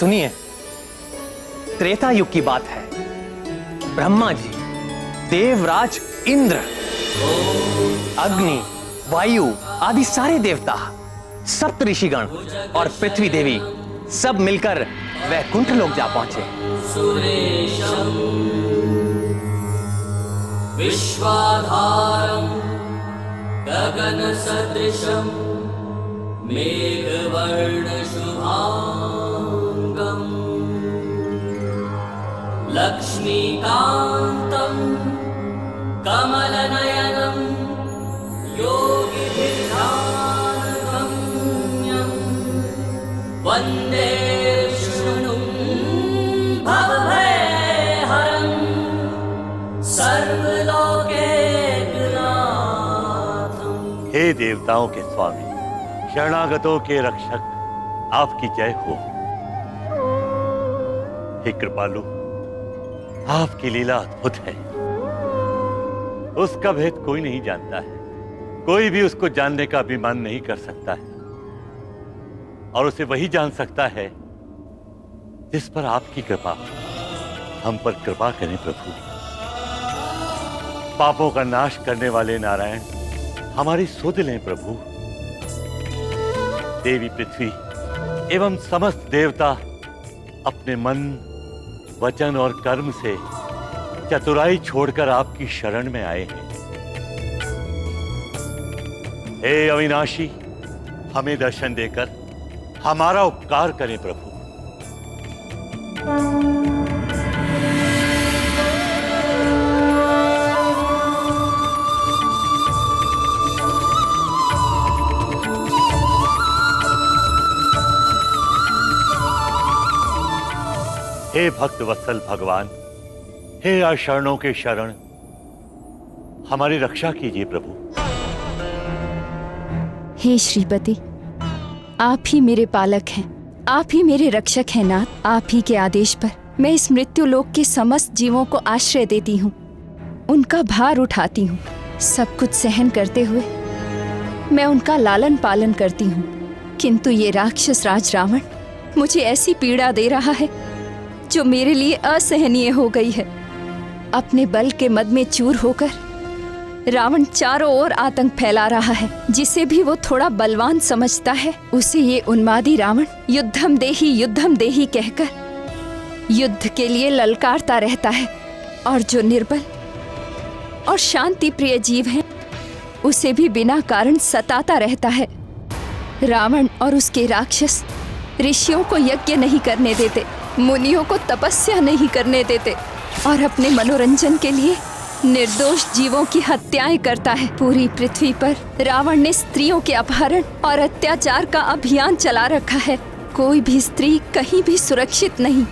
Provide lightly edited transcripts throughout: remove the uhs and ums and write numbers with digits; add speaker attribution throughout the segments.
Speaker 1: सुनिए, त्रेता युग की बात है। ब्रह्मा जी, देवराज इंद्र, अग्नि, वायु आदि सारे देवता, सप्त ऋषिगण और पृथ्वी देवी सब मिलकर वैकुंठ लोक जा पहुंचे।
Speaker 2: सुरेशम विश्वाधारम गगन सदृशम मेघवर्ण शुभांगम लक्ष्मीकांतम कमलनयनम योगिभिर्ध्यानगम्यं वन्दे विष्णुं भवभयहरं सर्वलोकैकनाथं।
Speaker 3: हे देवताओं के स्वामी, शरणागतों के रक्षक, आपकी जय हो। हे कृपालु, आपकी लीला अद्भुत है। उसका भेद कोई नहीं जानता है, कोई भी उसको जानने का अभिमान नहीं कर सकता है, और उसे वही जान सकता है जिस पर आपकी कृपा। हम पर कृपा करें प्रभु। पापों का नाश करने वाले नारायण, हमारी सुध लें प्रभु। देवी पृथ्वी एवं समस्त देवता अपने मन, वचन और कर्म से चतुराई छोड़कर आपकी शरण में आए हैं। हे अविनाशी, हमें दर्शन देकर हमारा उपकार करें प्रभु। हे भक्त वत्सल भगवान, हे अशरणों के शरण, हमारी रक्षा कीजिए प्रभु।
Speaker 4: हे श्रीपति, आप ही मेरे पालक हैं, आप ही मेरे रक्षक हैं नाथ। आप ही के आदेश पर मैं इस मृत्यु लोक के समस्त जीवों को आश्रय देती हूँ, उनका भार उठाती हूँ। सब कुछ सहन करते हुए मैं उनका लालन पालन करती हूँ, किंतु ये राक्षस राज रावण मुझे ऐसी पीड़ा दे रहा है जो मेरे लिए असहनीय हो गई है। अपने बल के मद में चूर होकर रावण चारों ओर आतंक फैला रहा है। जिसे भी वो थोड़ा बलवान समझता है, उसे ये उन्मादी रावण युद्धम देही कहकर युद्ध के लिए ललकारता रहता है, और जो निर्बल और शांति प्रिय जीव है, उसे भी बिना कारण सताता रहता है। रावण और उसके राक्षस ऋषियों को यज्ञ नहीं करने देते, मुनियों को तपस्या नहीं करने देते, और अपने मनोरंजन के लिए निर्दोष जीवों की हत्याएं करता है। पूरी पृथ्वी पर रावण ने स्त्रियों के अपहरण और अत्याचार का अभियान चला रखा है। कोई भी स्त्री कहीं भी सुरक्षित नहीं।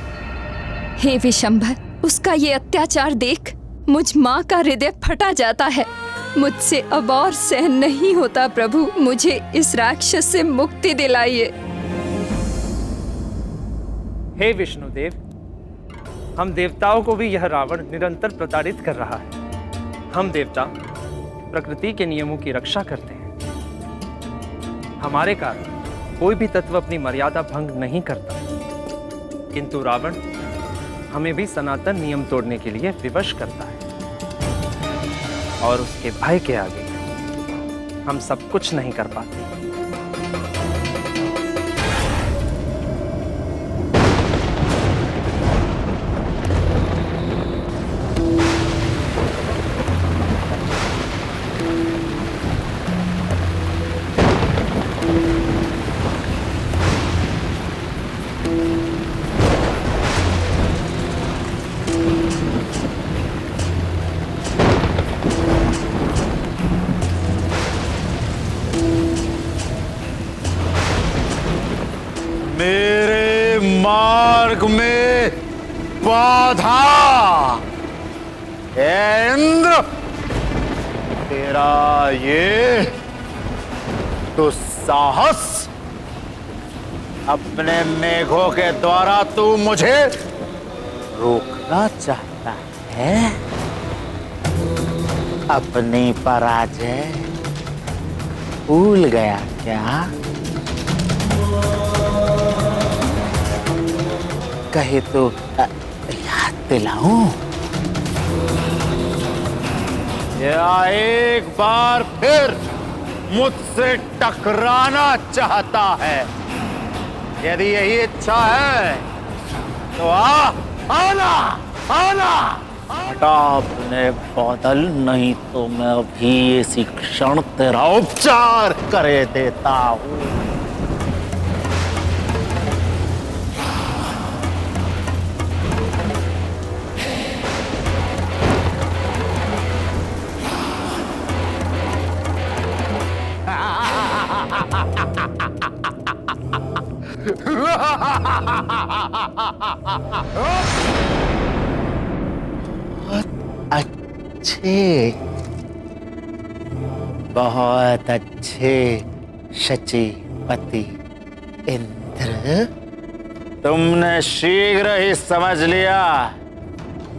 Speaker 4: हे विशंभर, उसका ये अत्याचार देख मुझ माँ का हृदय फटा जाता है। मुझसे अब और सहन नहीं होता प्रभु, मुझे इस राक्षस से मुक्ति दिलाइए।
Speaker 1: हे विष्णुदेव, हम देवताओं को भी यह रावण निरंतर प्रताड़ित कर रहा है। हम देवता प्रकृति के नियमों की रक्षा करते हैं, हमारे कारण कोई भी तत्व अपनी मर्यादा भंग नहीं करता, किंतु रावण हमें भी सनातन नियम तोड़ने के लिए विवश करता है, और उसके भय के आगे हम सब कुछ नहीं कर पाते।
Speaker 3: मेरे मार्ग में बाधा। हे इंद्र, तेरा ये दुस्साहस, अपने मेघों के द्वारा तू मुझे रोकना चाहता है। अपनी पराजय भूल गया क्या?
Speaker 5: कहे तो याद दिलाऊं? या एक बार फिर मुझसे टकराना चाहता है? यदि यही इच्छा है तो आना आना। हटा अपने बादल, नहीं तो मैं अभी इसी क्षण तेरा उपचार करे देता हूं। बहुत अच्छे शचीपति इंद्र, तुमने शीघ्र ही समझ लिया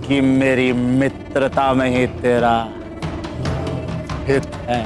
Speaker 5: कि मेरी मित्रता में ही तेरा हित है।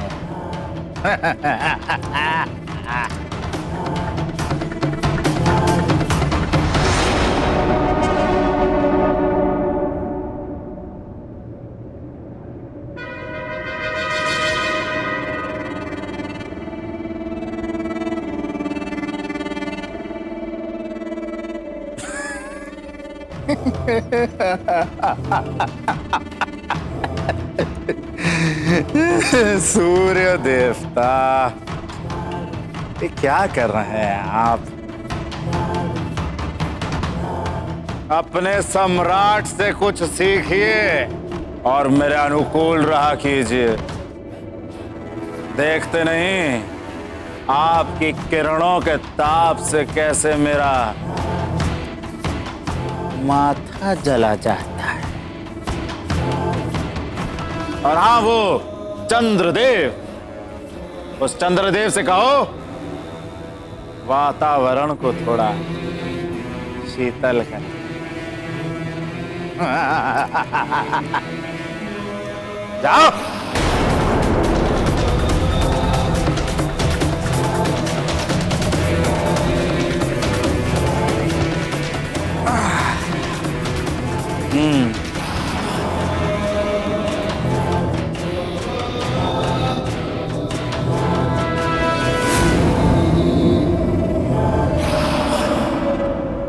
Speaker 5: सूर्य देवता, ये क्या कर रहे हैं आप? अपने सम्राट से कुछ सीखिए और मेरे अनुकूल रहा कीजिए। देखते नहीं आपकी किरणों के ताप से कैसे मेरा माथा जला जाता है। और हाँ, वो चंद्रदेव, उस चंद्रदेव से कहो वातावरण को थोड़ा शीतल कर। जाओ।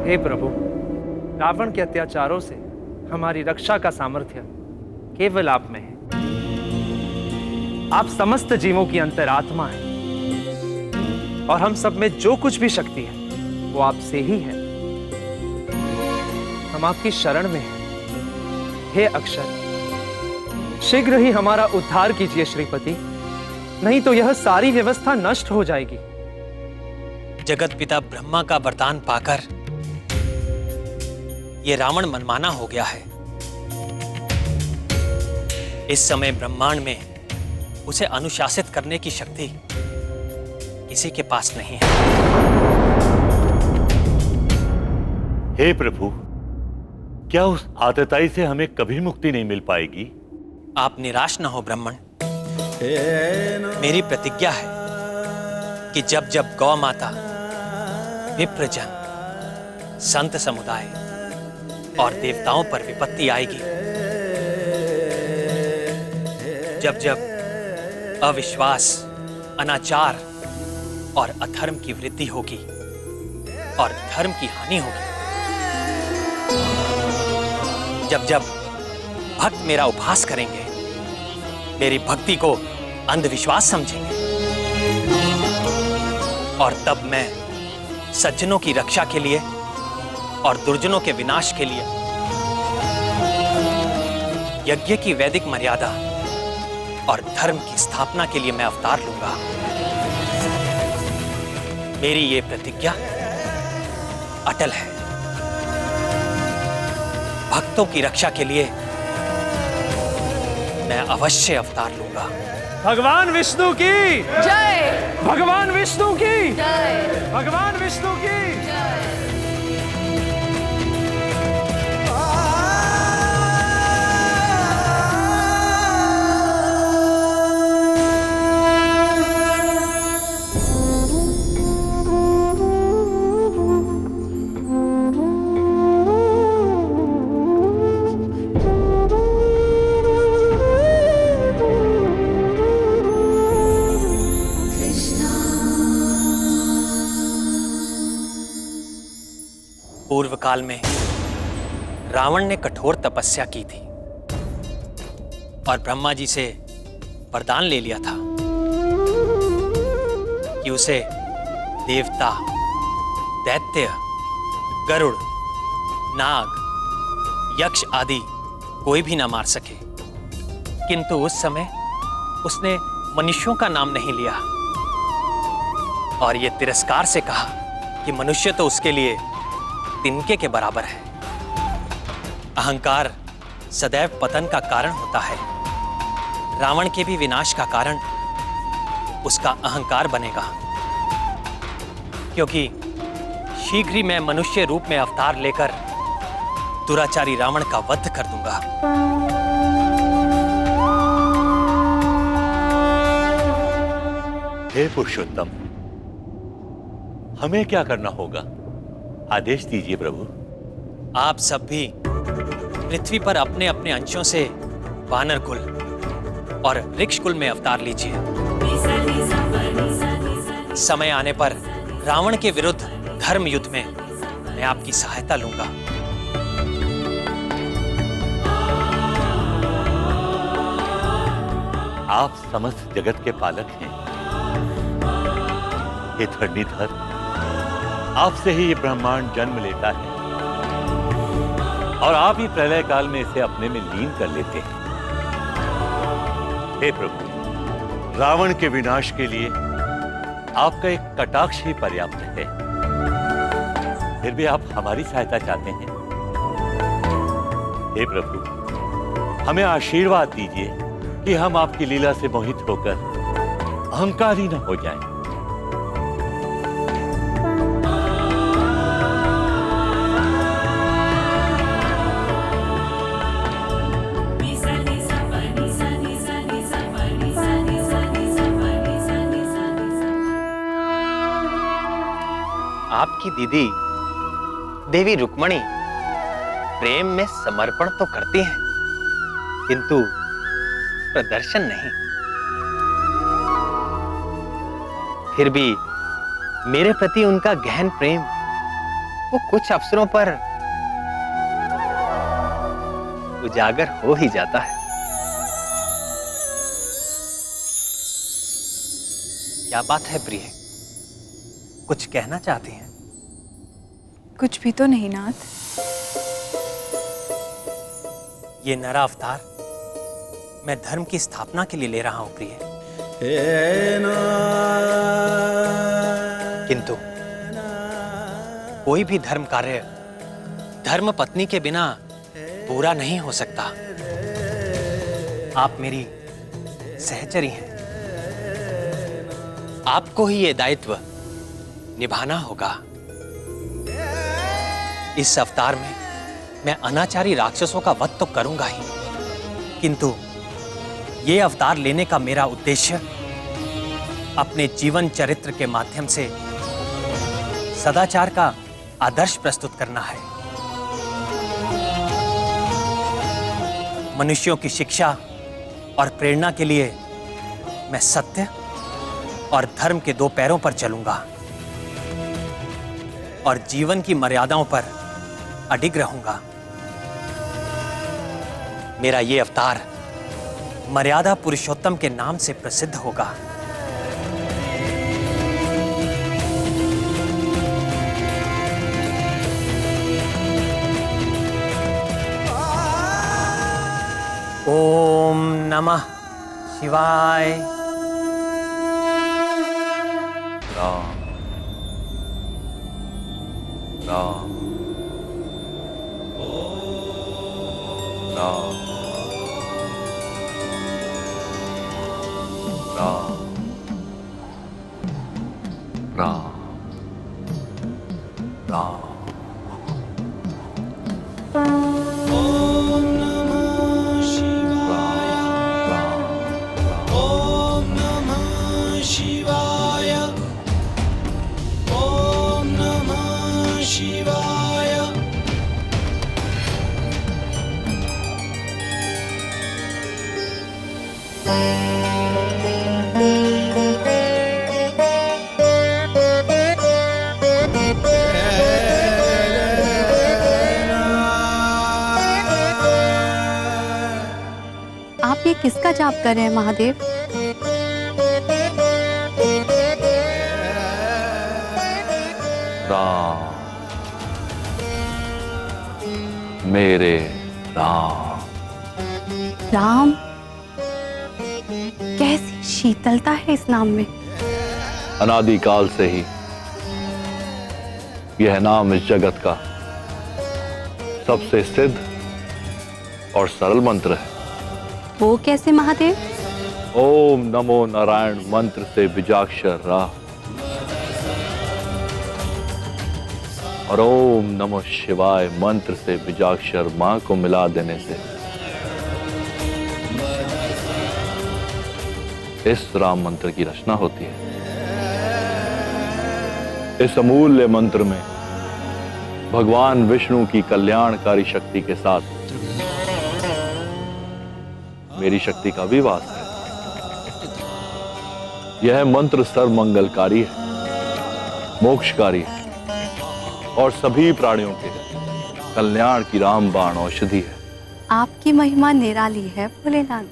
Speaker 1: हे प्रभु, रावण के अत्याचारों से हमारी रक्षा का सामर्थ्य केवल आप में है। आप समस्त जीवों की अंतरात्मा हैं और हम सब में जो कुछ भी शक्ति है वो आपसे ही है। हम आपकी शरण में हैं। हे अक्षर, शीघ्र ही हमारा उद्धार कीजिए श्रीपति, नहीं तो यह सारी व्यवस्था नष्ट हो जाएगी।
Speaker 6: जगत पिता ब्रह्मा का वरदान पाकर ये रावण मनमाना हो गया है। इस समय ब्रह्मांड में उसे अनुशासित करने की शक्ति किसी के पास नहीं है।
Speaker 3: हे प्रभु, क्या उस आतताई से हमें कभी मुक्ति नहीं मिल पाएगी?
Speaker 6: आप निराश न हो ब्राह्मण। मेरी प्रतिज्ञा है कि जब जब गौ माता, विप्रजन, संत समुदाय और देवताओं पर विपत्ति आएगी, जब जब अविश्वास, अनाचार और अधर्म की वृद्धि होगी और धर्म की हानि होगी, जब जब भक्त मेरा उपहास करेंगे, मेरी भक्ति को अंधविश्वास समझेंगे, और तब मैं सज्जनों की रक्षा के लिए और दुर्जनों के विनाश के लिए यज्ञ की वैदिक मर्यादा और धर्म की स्थापना के लिए मैं अवतार लूंगा। मेरी ये प्रतिज्ञा अटल है। भक्तों की रक्षा के लिए मैं अवश्य अवतार लूंगा।
Speaker 1: भगवान विष्णु की
Speaker 4: जय,
Speaker 1: भगवान विष्णु की
Speaker 4: जय,
Speaker 1: भगवान विष्णु की।
Speaker 6: पूर्व काल में रावण ने कठोर तपस्या की थी और ब्रह्मा जी से वरदान ले लिया था कि उसे देवता, दैत्य, गरुड़, नाग, यक्ष आदि कोई भी ना मार सके। किंतु उस समय उसने मनुष्यों का नाम नहीं लिया और ये तिरस्कार से कहा कि मनुष्य तो उसके लिए तिनके के बराबर है। अहंकार सदैव पतन का कारण होता है। रावण के भी विनाश का कारण उसका अहंकार बनेगा, क्योंकि शीघ्र ही मैं मनुष्य रूप में अवतार लेकर दुराचारी रावण का वध कर दूंगा।
Speaker 3: हे पुरुषोत्तम, हमें क्या करना होगा? आदेश दीजिए प्रभु।
Speaker 6: आप सब भी पृथ्वी पर अपने अपने अंशों से वानर कुल और वृक्ष कुल में अवतार लीजिए। समय आने पर रावण के विरुद्ध धर्म युद्ध में मैं आपकी सहायता लूंगा।
Speaker 3: आप समस्त जगत के पालक हैं। हे धरणीधर, आपसे ही ये ब्रह्मांड जन्म लेता है और आप ही प्रलय काल में इसे अपने में लीन कर लेते हैं। हे प्रभु, रावण के विनाश के लिए आपका एक कटाक्ष ही पर्याप्त है। फिर भी आप हमारी सहायता चाहते हैं। हे प्रभु, हमें आशीर्वाद दीजिए कि हम आपकी लीला से मोहित होकर अहंकारी न हो जाएं।
Speaker 6: आपकी दीदी देवी रुक्मणी प्रेम में समर्पण तो करती हैं, किंतु प्रदर्शन नहीं। फिर भी मेरे प्रति उनका गहन प्रेम वो कुछ अवसरों पर उजागर हो ही जाता है। क्या बात है प्रिय, कुछ कहना चाहती हैं?
Speaker 7: कुछ भी तो नहीं नाथ।
Speaker 6: ये नरा अवतार मैं धर्म की स्थापना के लिए ले रहा हूं प्रिय, किंतु कोई भी धर्म कार्य धर्म पत्नी के बिना पूरा नहीं हो सकता। आप मेरी सहचरी हैं, आपको ही ये दायित्व निभाना होगा। इस अवतार में मैं अनाचारी राक्षसों का वध तो करूंगा ही, किंतु ये अवतार लेने का मेरा उद्देश्य अपने जीवन चरित्र के माध्यम से सदाचार का आदर्श प्रस्तुत करना है। मनुष्यों की शिक्षा और प्रेरणा के लिए मैं सत्य और धर्म के दो पैरों पर चलूंगा और जीवन की मर्यादाओं पर अडिग रहूंगा। मेरा ये अवतार मर्यादा पुरुषोत्तम के नाम से प्रसिद्ध होगा। ओम नमः शिवाय।
Speaker 3: राम राम राम राम राम राम।
Speaker 8: किसका जाप कर रहे हैं महादेव?
Speaker 9: राम, मेरे राम।
Speaker 8: राम? कैसी शीतलता है इस नाम में।
Speaker 9: अनादिकाल से ही यह नाम इस जगत का सबसे सिद्ध और सरल मंत्र है।
Speaker 8: वो कैसे महादेव?
Speaker 9: ओम नमो नारायण मंत्र से बीजाक्षर रा और ओम नमो शिवाय मंत्र से बीजाक्षर मां को मिला देने से इस राम मंत्र की रचना होती है। इस अमूल्य मंत्र में भगवान विष्णु की कल्याणकारी शक्ति के साथ मेरी शक्ति का भी वास है। यह मंत्र सर्वमंगलकारी है, मोक्षकारी है और सभी प्राणियों के कल्याण की रामबाण औषधि है।
Speaker 8: आपकी महिमा निराली है भोलेनाथ।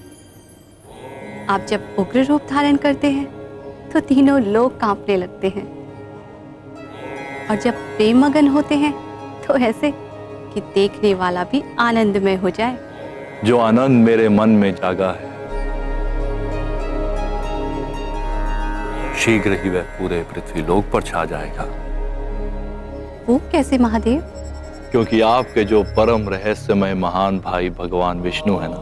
Speaker 8: आप जब उग्र रूप धारण करते हैं तो तीनों लोग कांपने लगते हैं, और जब प्रेम मगन होते हैं तो ऐसे कि देखने वाला भी आनंदमय हो जाए।
Speaker 9: जो आनंद मेरे मन में जागा है शीघ्र ही वह पूरे पृथ्वी लोक पर छा जाएगा।
Speaker 8: वो कैसे महादेव?
Speaker 9: क्योंकि आपके जो परम रहस्यमय महान भाई भगवान विष्णु है ना,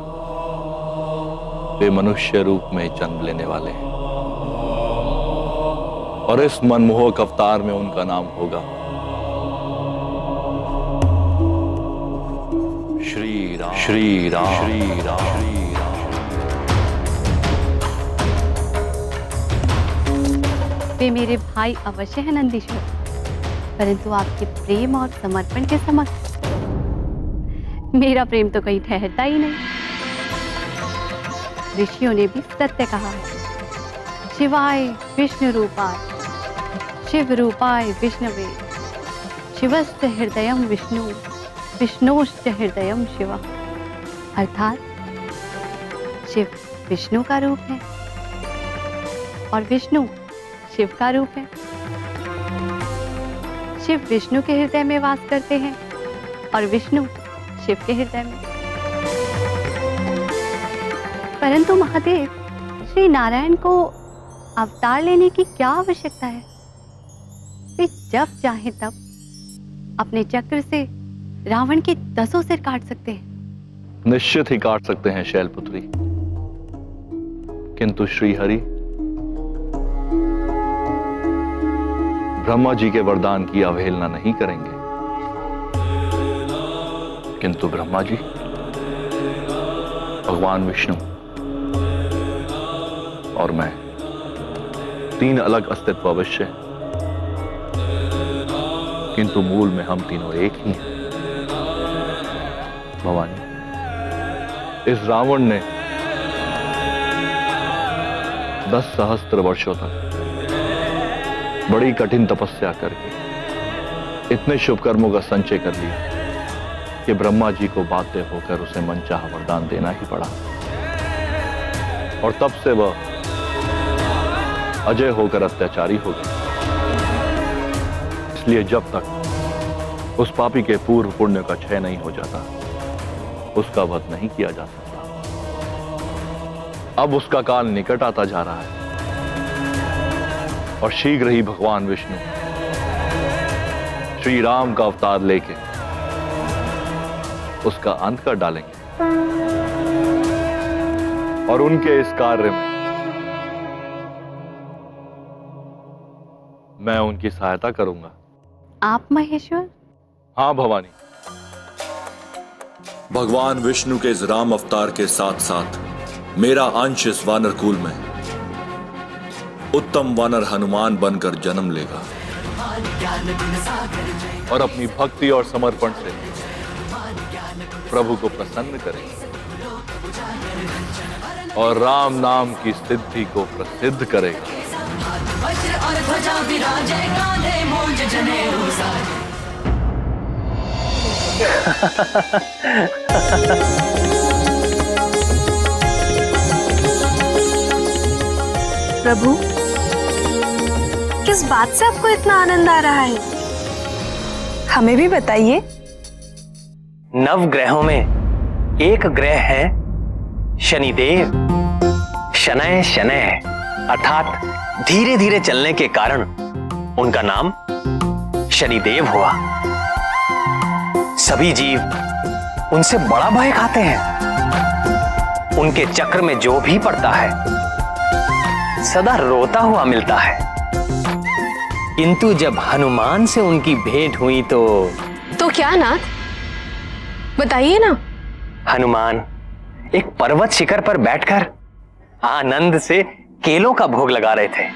Speaker 9: वे मनुष्य रूप में जन्म लेने वाले हैं और इस मनमोहक अवतार में उनका नाम होगा श्री राम। श्री राम, श्री राम, श्री राम।
Speaker 8: वे मेरे भाई अवश्य है नंदीश्वर, परंतु आपके प्रेम और समर्पण के समक्ष मेरा प्रेम तो कहीं ठहरता ही नहीं। ऋषियों ने भी सत्य कहा है, शिवाय विष्णु रूपाय शिव रूपाय विष्णवे शिवस्य हृदयम विष्णु विष्णोश्च हृदयम शिव। अर्थात शिव विष्णु का रूप है और विष्णु शिव का रूप है। शिव विष्णु के हृदय में वास करते हैं और विष्णु शिव के हृदय में। परंतु महादेव, श्री नारायण को अवतार लेने की क्या आवश्यकता है? वे जब चाहे तब अपने चक्र से रावण के 10 सिर काट सकते हैं।
Speaker 9: निश्चित ही काट सकते हैं शैलपुत्री, किंतु श्री हरि ब्रह्मा जी के वरदान की अवहेलना नहीं करेंगे। किंतु ब्रह्मा जी, भगवान विष्णु और मैं, 3 अलग अस्तित्व अवश्य हैं, किंतु मूल में हम तीनों एक ही हैं। भवानी, इस रावण ने 10 सहस्त्र वर्षों तक बड़ी कठिन तपस्या करके इतने शुभ कर्मों का संचय कर लिया कि ब्रह्मा जी को बाध्य होकर उसे मनचाहा वरदान देना ही पड़ा, और तब से वह अजय होकर अत्याचारी हो गया। इसलिए जब तक उस पापी के पूर्व पुण्य का क्षय नहीं हो जाता, उसका वध नहीं किया जा सकता। अब उसका काल निकट आता जा रहा है और शीघ्र ही भगवान विष्णु श्री राम का अवतार लेके उसका अंत कर डालेंगे, और उनके इस कार्य में मैं उनकी सहायता करूंगा।
Speaker 8: आप महेश्वर?
Speaker 9: हाँ भवानी।
Speaker 10: भगवान विष्णु के इस राम अवतार के साथ साथ मेरा अंश इस वानर कुल में उत्तम वानर हनुमान बनकर जन्म लेगा
Speaker 9: और अपनी भक्ति और समर्पण से प्रभु को प्रसन्न करेगा और राम नाम की सिद्धि को प्रसिद्ध करेगा।
Speaker 2: वज्र और ध्वजा विराजे कांधे मूंज जनेऊ साजे।
Speaker 11: प्रभु, किस बात से आपको इतना आनंद आ रहा है? हमें भी बताइए।
Speaker 6: नवग्रहों में एक ग्रह है शनिदेव। शनय शनय अर्थात धीरे धीरे चलने के कारण उनका नाम शनिदेव हुआ। सभी जीव उनसे बड़ा भय खाते हैं। उनके चक्र में जो भी पड़ता है सदा रोता हुआ मिलता है। किंतु जब हनुमान से उनकी भेंट हुई तो
Speaker 11: क्या नाथ, बताइए ना।
Speaker 6: हनुमान एक पर्वत शिखर पर बैठकर आनंद से केलों का भोग लगा रहे थे।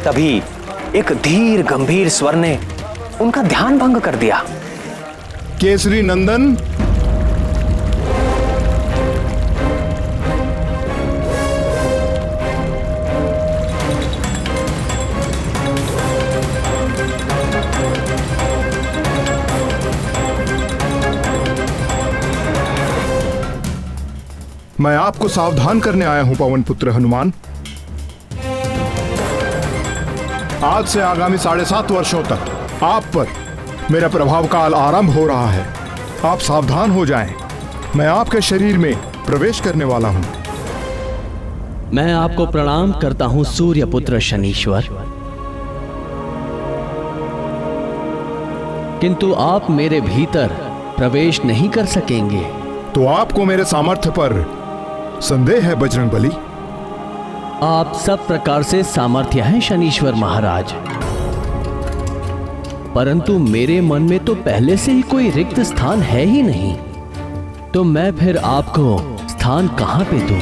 Speaker 6: तभी एक धीर गंभीर स्वर ने उनका ध्यान भंग कर दिया।
Speaker 12: केसरी नंदन, मैं आपको सावधान करने आया हूं पवन पुत्र हनुमान। आज से आगामी 7.5 वर्षों तक आप पर मेरा प्रभाव काल आरंभ हो रहा है। आप सावधान हो जाएं। मैं आपके शरीर में प्रवेश करने वाला हूं।
Speaker 13: मैं आपको प्रणाम करता हूं सूर्य पुत्र शनीश्वर, किंतु आप मेरे भीतर प्रवेश नहीं कर सकेंगे।
Speaker 12: तो आपको मेरे सामर्थ्य पर संदेह है बजरंगबली?
Speaker 13: आप सब प्रकार से सामर्थ्य हैं शनीश्वर महाराज, परंतु मेरे मन में तो पहले से ही कोई रिक्त स्थान है ही नहीं, तो मैं फिर आपको स्थान कहां पे दूं?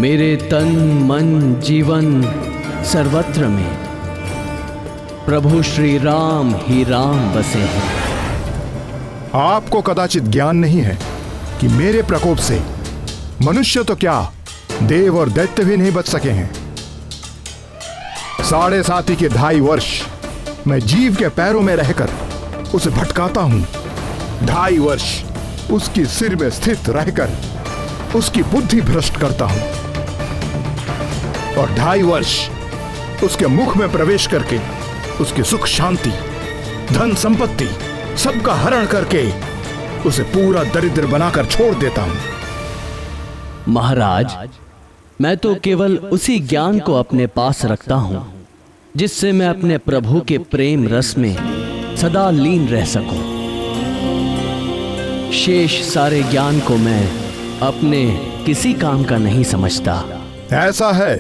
Speaker 13: मेरे तन मन जीवन सर्वत्र में प्रभु श्री राम ही राम बसे हैं।
Speaker 12: आपको कदाचित ज्ञान नहीं है कि मेरे प्रकोप से मनुष्य तो क्या, देव और दैत्य भी नहीं बच सके हैं। 7.5 के 2.5 वर्ष मैं जीव के पैरों में रहकर उसे भटकाता हूं। 2.5 वर्ष उसकी सिर में स्थित रहकर उसकी बुद्धि भ्रष्ट करता हूं, और 2.5 वर्ष उसके मुख में प्रवेश करके उसकी सुख शांति धन संपत्ति सबका हरण करके उसे पूरा दरिद्र बनाकर छोड़ देता हूं।
Speaker 13: महाराज, मैं तो केवल उसी ज्ञान को अपने पास रखता हूं जिससे मैं अपने प्रभु के प्रेम रस में सदा लीन रह सकूं। शेष सारे ज्ञान को मैं अपने किसी काम का नहीं समझता।
Speaker 12: ऐसा है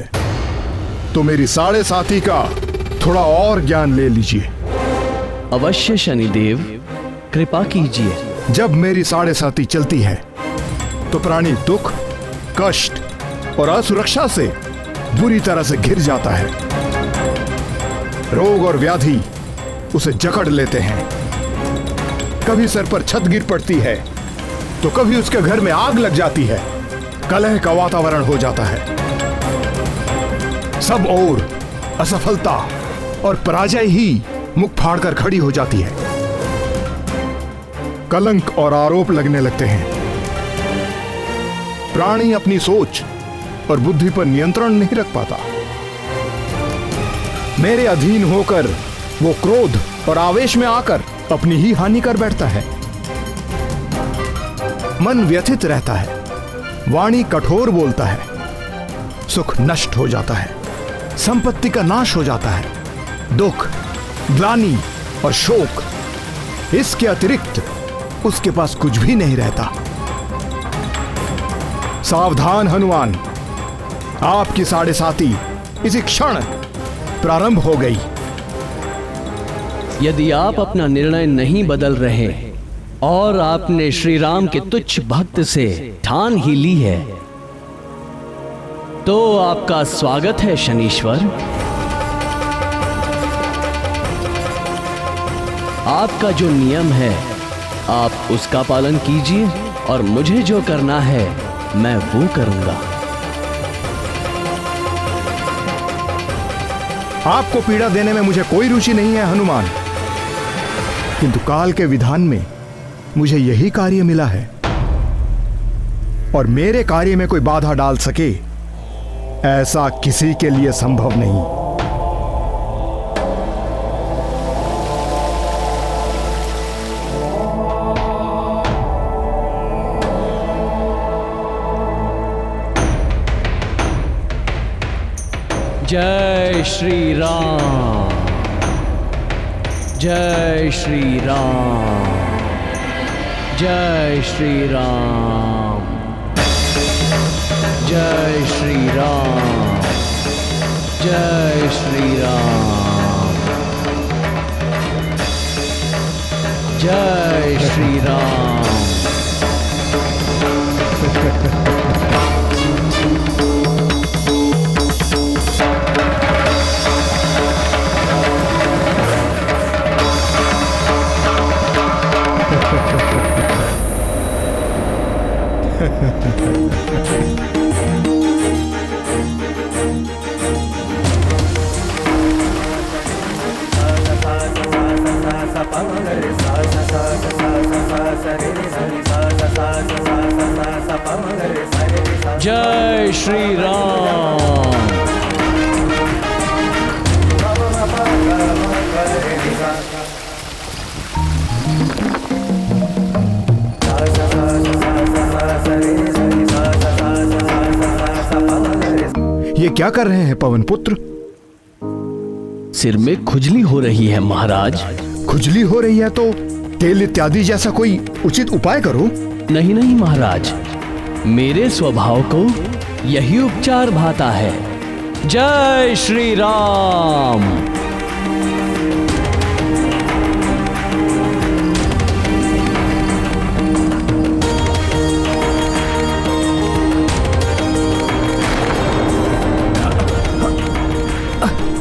Speaker 12: तो मेरी 7.5 का थोड़ा और ज्ञान ले लीजिए।
Speaker 13: अवश्य शनिदेव, कृपा कीजिए।
Speaker 12: जब मेरी 7.5 चलती है तो प्राणी दुख, कष्ट और असुरक्षा से बुरी तरह से घिर जाता है। रोग और व्याधि उसे जकड़ लेते हैं। कभी सर पर छत गिर पड़ती है तो कभी उसके घर में आग लग जाती है। कलह का वातावरण हो जाता है। सब ओर असफलता और पराजय ही मुख फाड़कर खड़ी हो जाती है। कलंक और आरोप लगने लगते हैं। प्राणी अपनी सोच और बुद्धि पर नियंत्रण नहीं रख पाता। मेरे अधीन होकर वो क्रोध और आवेश में आकर अपनी ही हानि कर बैठता है। मन व्यथित रहता है, वाणी कठोर बोलता है, सुख नष्ट हो जाता है, संपत्ति का नाश हो जाता है, दुख, ग्लानि और शोक, इसके अतिरिक्त उसके पास कुछ भी नहीं रहता। सावधान हनुमान, आपकी 7.5 इसी क्षण प्रारंभ हो गई।
Speaker 13: यदि आप अपना निर्णय नहीं बदल रहे और आपने श्री राम के तुच्छ भक्त से ठान ही ली है, तो आपका स्वागत है शनीश्वर। आपका जो नियम है आप उसका पालन कीजिए और मुझे जो करना है मैं वो करूंगा।
Speaker 12: आपको पीड़ा देने में मुझे कोई रुचि नहीं है हनुमान। किंतु काल के विधान में मुझे यही कार्य मिला है, और मेरे कार्य में कोई बाधा डाल सके ऐसा किसी के लिए संभव नहीं।
Speaker 13: जय श्री राम, जय श्री राम, जय श्री राम, जय श्री राम, जय श्री राम, जय श्री राम। जय श्री राम।
Speaker 12: ये क्या कर रहे हैं पवन पुत्र?
Speaker 13: सिर में खुजली हो रही है महाराज।
Speaker 12: खुजली हो रही है तो तेल इत्यादि जैसा कोई उचित उपाय करो।
Speaker 13: नहीं नहीं महाराज, मेरे स्वभाव को यही उपचार भाता है। जय श्री राम।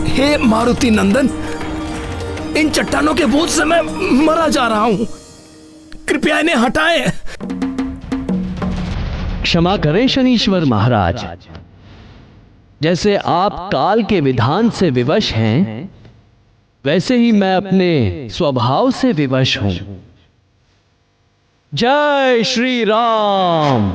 Speaker 14: हे मारुति नंदन, इन चट्टानों के बोझ से मैं मरा जा रहा हूं, कृपया इन्हें हटाएं।
Speaker 13: क्षमा करें शनीश्वर महाराज, जैसे आप काल के विधान से विवश हैं, वैसे ही मैं अपने स्वभाव से विवश हूं। जय श्री राम।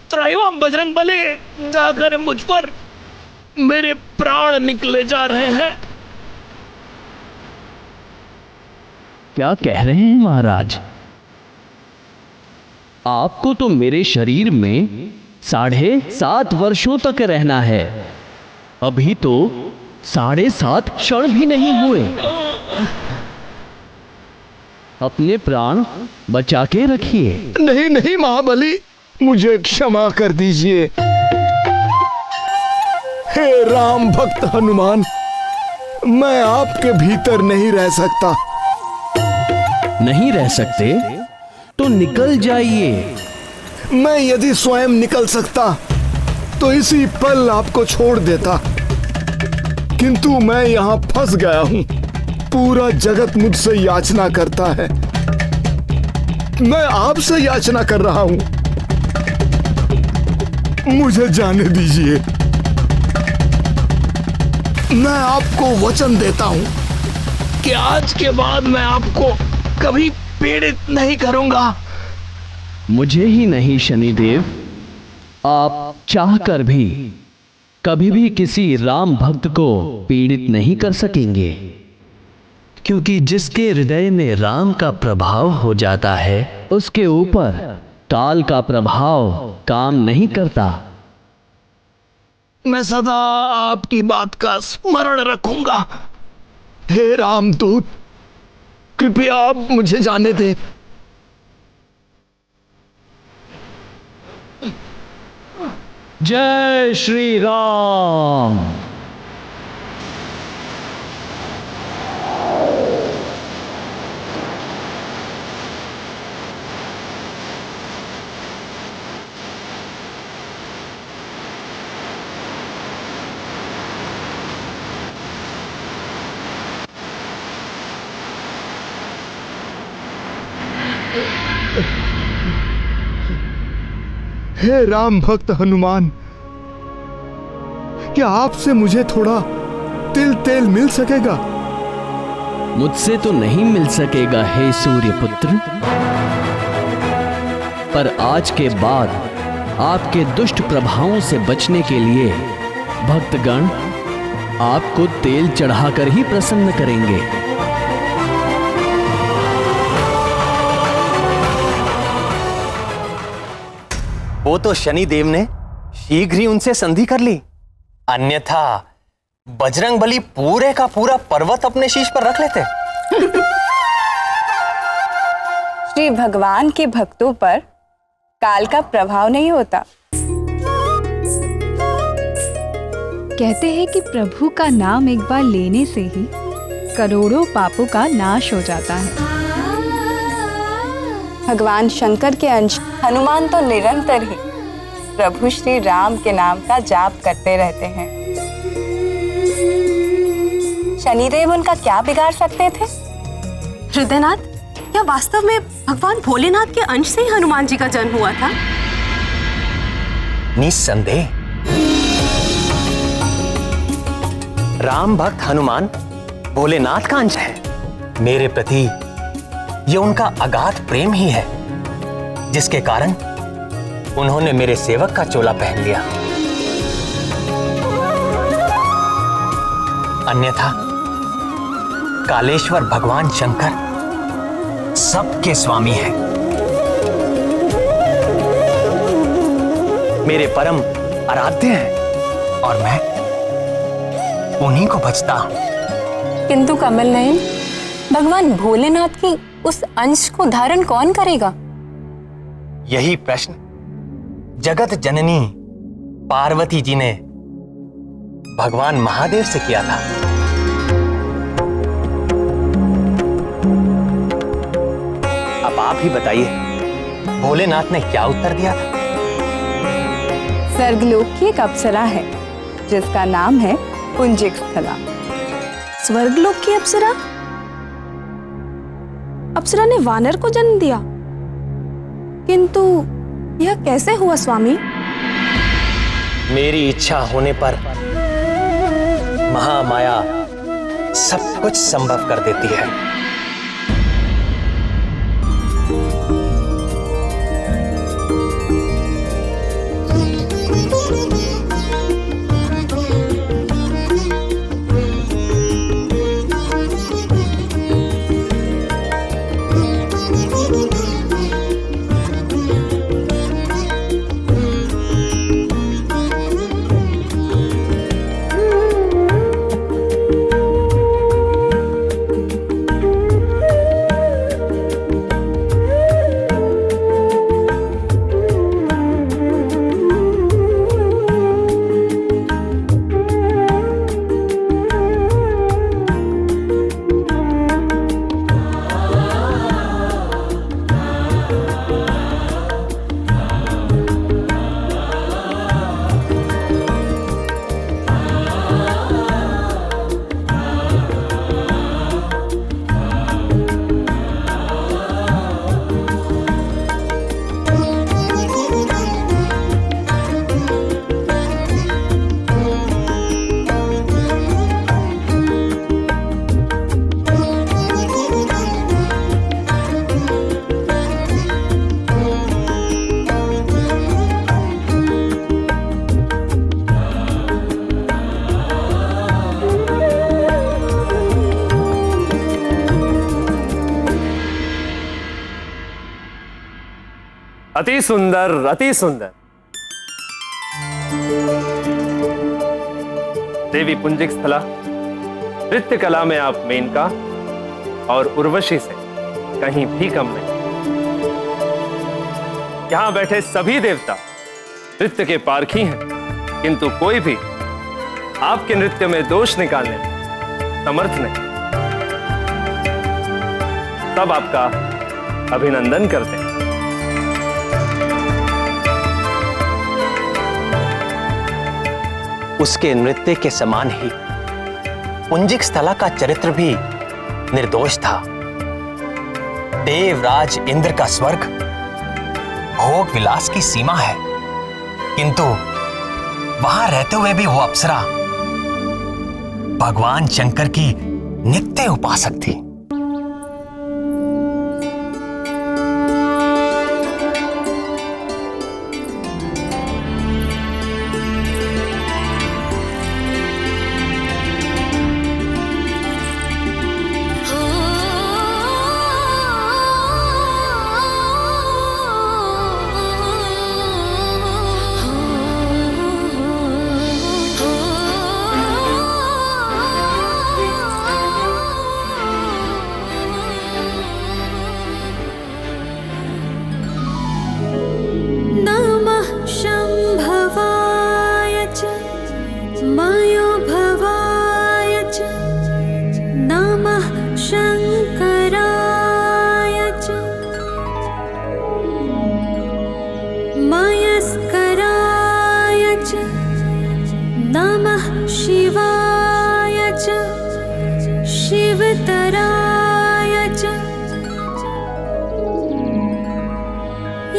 Speaker 14: त्राहिमाम बजरंग बली, जाकर मुझ पर मेरे प्राण निकले जा रहे हैं।
Speaker 13: क्या कह रहे हैं महाराज? आपको तो मेरे शरीर में 7.5 वर्षों तक रहना है, अभी तो 7.5 क्षण भी नहीं हुए। अपने प्राण बचा के रखिए।
Speaker 14: नहीं नहीं महाबली, मुझे क्षमा कर दीजिए। हे राम भक्त हनुमान, मैं आपके भीतर नहीं रह सकता।
Speaker 13: नहीं रह सकते तो निकल जाइए।
Speaker 14: मैं यदि स्वयं निकल सकता तो इसी पल आपको छोड़ देता, किंतु मैं यहां फंस गया हूं। पूरा जगत मुझसे याचना करता है, मैं आपसे याचना कर रहा हूं। मुझे जाने दीजिए। मैं आपको वचन देता हूं कि आज के बाद मैं आपको कभी पीड़ित नहीं करूंगा।
Speaker 13: मुझे ही नहीं शनिदेव, आप चाहकर भी कभी भी किसी राम भक्त को पीड़ित नहीं कर सकेंगे, क्योंकि जिसके हृदय में राम का प्रभाव हो जाता है उसके ऊपर काल का प्रभाव काम नहीं करता।
Speaker 14: मैं सदा आपकी बात का स्मरण रखूंगा। हे रामदूत, कृपया आप मुझे जाने दें।
Speaker 13: जय श्री राम।
Speaker 14: हे राम भक्त हनुमान, क्या आपसे मुझे थोड़ा तिल तेल मिल सकेगा?
Speaker 13: मुझसे तो नहीं मिल सकेगा हे सूर्यपुत्र, पर आज के बाद आपके दुष्ट प्रभावों से बचने के लिए भक्तगण आपको तेल चढ़ाकर ही प्रसन्न करेंगे।
Speaker 6: वो तो शनिदेव ने शीघ्र ही उनसे संधि कर ली, अन्यथा बजरंगबली पूरे का पूरा पर्वत अपने शीश पर रख लेते।
Speaker 7: श्री भगवान के भक्तों पर काल का प्रभाव नहीं होता।
Speaker 4: कहते हैं कि प्रभु का नाम एक बार लेने से ही करोड़ों पापों का नाश हो जाता है।
Speaker 7: भगवान शंकर के अंश हनुमान तो निरंतर ही प्रभु श्री राम के नाम का जाप करते रहते हैं। शनिदेव उनका क्या बिगाड़ सकते थे?
Speaker 11: हृदयनाथ, क्या वास्तव में भगवान भोलेनाथ के अंश से ही हनुमान जी का जन्म हुआ था?
Speaker 6: निस्संदेह राम भक्त हनुमान भोलेनाथ का अंश है। मेरे प्रति ये उनका अगाध प्रेम ही है, जिसके कारण उन्होंने मेरे सेवक का चोला पहन लिया। अन्यथा कालेश्वर भगवान शंकर सबके स्वामी हैं, मेरे परम आराध्य हैं और मैं उन्हीं को भजता हूं।
Speaker 7: किंतु कमल नयन, भगवान भोलेनाथ की उस अंश को धारण कौन करेगा?
Speaker 6: यही प्रश्न जगत जननी पार्वती जी ने भगवान महादेव से किया था। अब आप ही बताइए, भोलेनाथ ने क्या उत्तर दिया था?
Speaker 7: स्वर्गलोक की एक अप्सरा है जिसका नाम है पुंजिक स्थला।
Speaker 11: स्वर्गलोक की अप्सरा? अप्सरा ने वानर को जन्म दिया, किंतु यह कैसे हुआ स्वामी?
Speaker 6: मेरी इच्छा होने पर महामाया सब कुछ संभव कर देती है।
Speaker 1: अति सुंदर, अति सुंदर। देवी पुंजिक स्थला, नृत्य कला में आप मेनका और उर्वशी से कहीं भी कम नहीं। यहां बैठे सभी देवता नृत्य के पारखी हैं, किंतु कोई भी आपके नृत्य में दोष निकालने में समर्थ नहीं। सब आपका अभिनंदन करते हैं।
Speaker 6: उसके नृत्य के समान ही पुंजिक स्थला का चरित्र भी निर्दोष था। देवराज इंद्र का स्वर्ग भोग विलास की सीमा है, किंतु वहां रहते हुए भी वो अप्सरा भगवान शंकर की नित्य उपासक थी।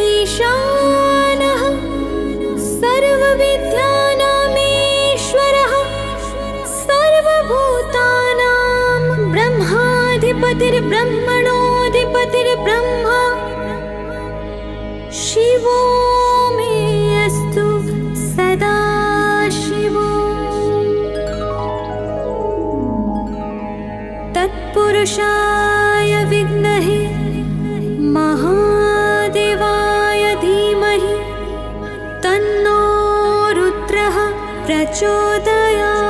Speaker 15: ईशानः सर्वविद्यानामीश्वरः सर्वभूतानां ब्रह्माधिपतिर्ब्रह्मणोऽधिपतिर्ब्रह्मा शिवो मे अस्तु सदा शिवो। तत्पुरुषाय विद्महे महादेवाय धीमहि तन्नो रुद्रः प्रचोदयात्।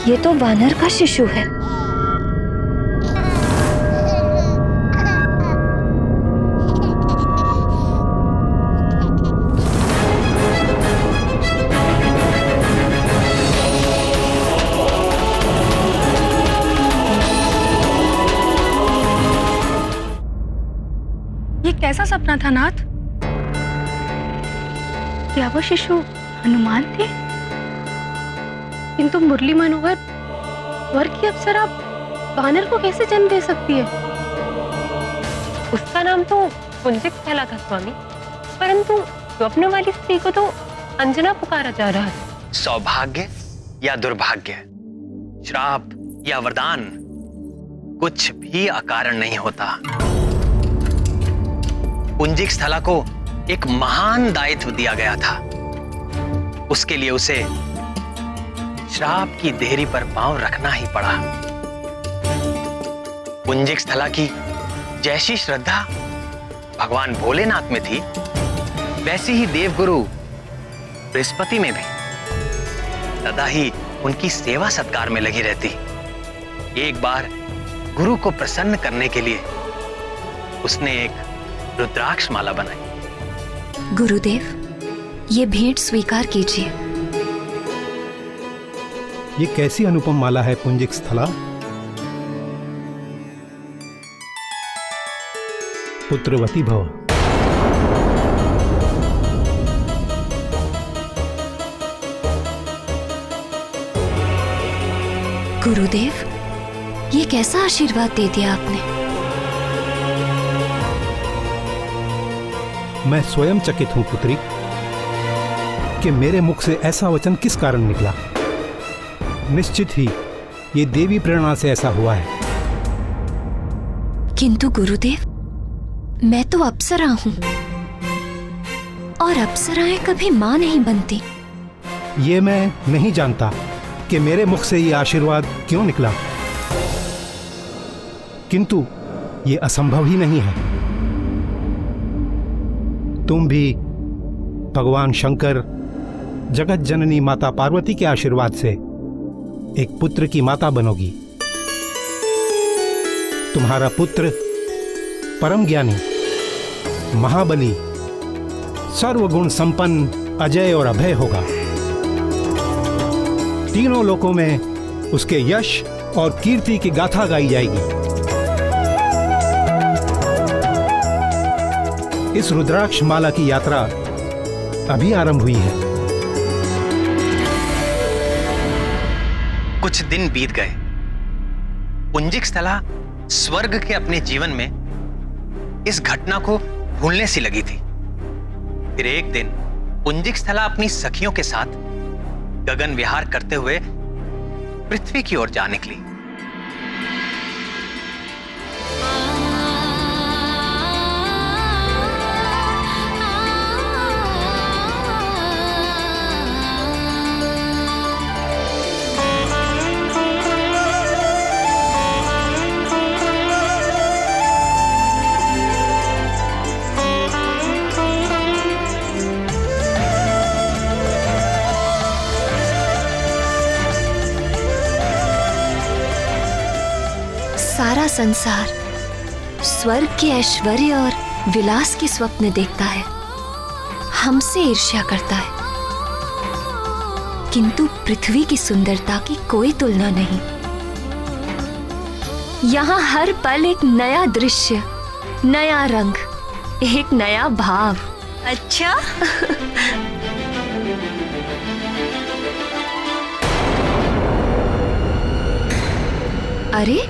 Speaker 11: ये तो वानर का शिशु है।
Speaker 15: ये कैसा सपना था नाथ? क्या वो शिशु हनुमान थे? किंतु मुरली मनोहर स्वर्ग की अप्सरा वानर को कैसे जन्म दे सकती है?
Speaker 16: उसका नाम तो पुंजिक स्थला था स्वामी, परंतु स्वप्न वाली स्त्री को तो अंजना पुकारा जा रहा था।
Speaker 6: सौभाग्य या दुर्भाग्य, श्राप या वरदान, कुछ भी अकारण नहीं होता। पुंजिक स्थला को एक महान दायित्व दिया गया था। उसके लिए उसे श्राप की देहरी पर पांव रखना ही पड़ा। पुंजिक स्थला की जैसी श्रद्धा भगवान भोलेनाथ में थी, वैसी ही देवगुरु बृहस्पति में भी सदा ही उनकी सेवा सत्कार में लगी रहती। एक बार गुरु को प्रसन्न करने के लिए उसने एक रुद्राक्ष माला बनाई।
Speaker 4: गुरुदेव, ये भेंट स्वीकार कीजिए।
Speaker 17: ये कैसी अनुपम माला है पुंजिक स्थला? पुत्रवती भव।
Speaker 4: गुरुदेव, ये कैसा आशीर्वाद दे दिया आपने?
Speaker 17: मैं स्वयं चकित हूं पुत्री कि मेरे मुख से ऐसा वचन किस कारण निकला। निश्चित ही ये देवी प्रेरणा से ऐसा हुआ है।
Speaker 4: किंतु गुरुदेव, मैं तो अप्सरा हूं और अप्सराएं कभी मां नहीं बनती।
Speaker 17: ये मैं नहीं जानता कि मेरे मुख से ये आशीर्वाद क्यों निकला, किंतु ये असंभव ही नहीं है। तुम भी भगवान शंकर, जगत जननी माता पार्वती के आशीर्वाद से एक पुत्र की माता बनोगी। तुम्हारा पुत्र परम ज्ञानी, महाबली, सर्वगुण संपन्न, अजय और अभय होगा। तीनों लोकों में उसके यश और कीर्ति की गाथा गाई जाएगी। इस रुद्राक्ष माला की यात्रा अभी आरंभ हुई है।
Speaker 6: कुछ दिन बीत गए। पुंजिक स्थला स्वर्ग के अपने जीवन में इस घटना को भूलने सी लगी थी। फिर एक दिन पुंजिक स्थला अपनी सखियों के साथ गगन विहार करते हुए पृथ्वी की ओर जा निकली।
Speaker 4: सारा संसार स्वर्ग के ऐश्वर्य और विलास के स्वप्न देखता है, हमसे ईर्ष्या करता है, किंतु पृथ्वी की सुंदरता की कोई तुलना नहीं। यहाँ हर पल एक नया दृश्य, नया रंग, एक नया भाव। अच्छा अरे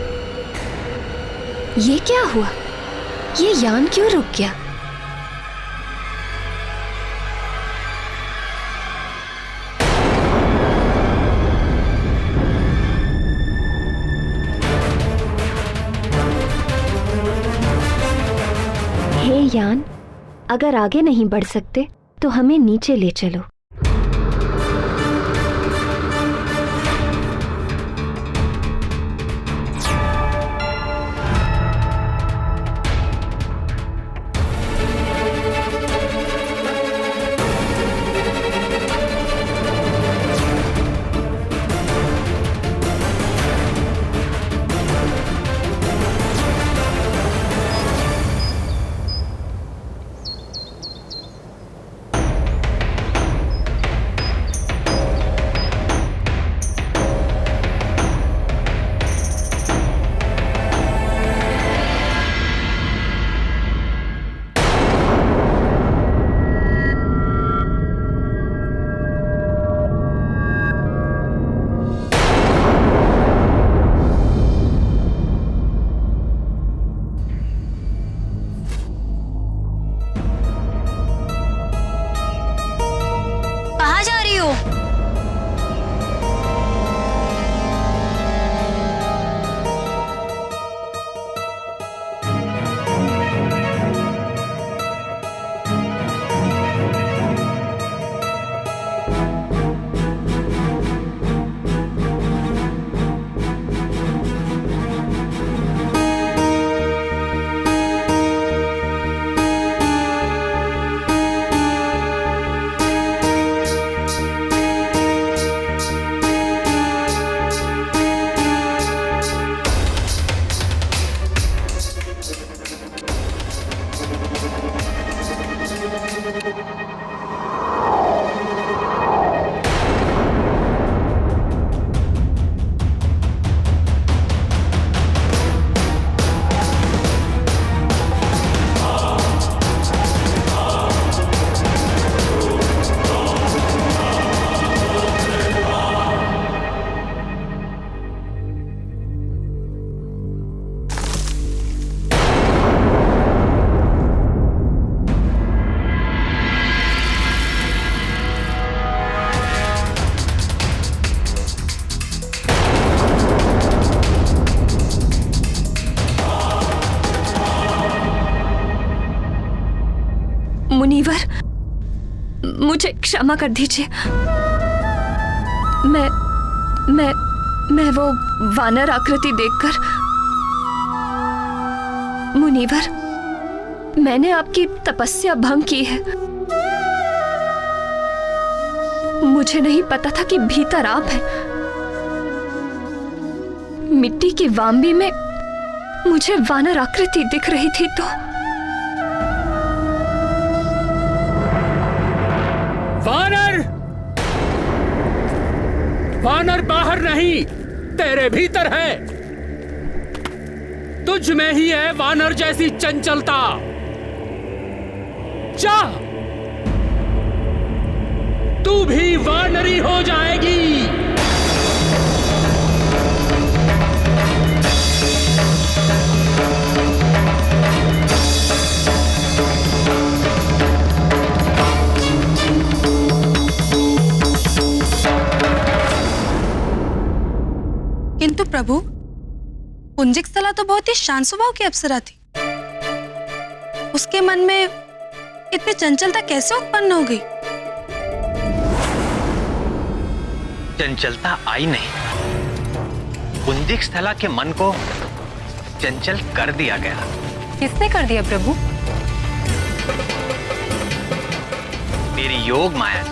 Speaker 4: ये क्या हुआ? ये यान क्यों रुक गया? हे यान, अगर आगे नहीं बढ़ सकते तो हमें नीचे ले चलो। मुनीवर, मुझे क्षमा कर दीजिए। मैं वो वानर आकृति देखकर, मुनीवर, मैंने आपकी तपस्या भंग की है। मुझे नहीं पता था कि भीतर आप हैं। मिट्टी की वाम्बी में मुझे वानर आकृति दिख रही थी तो
Speaker 18: वानर बाहर नहीं, तेरे भीतर है। तुझ में ही है वानर जैसी चंचलता। जा, तू भी वानरी हो जाएगी।
Speaker 11: किंतु प्रभु, पुंजिकस्थला तो बहुत ही शांत स्वभाव की अप्सरा थी। उसके मन में इतनी चंचलता कैसे उत्पन्न हो गई?
Speaker 6: चंचलता आई नहीं, पुंजिकस्थला के मन को चंचल कर दिया गया।
Speaker 16: किसने कर दिया प्रभु?
Speaker 6: मेरी योग माया,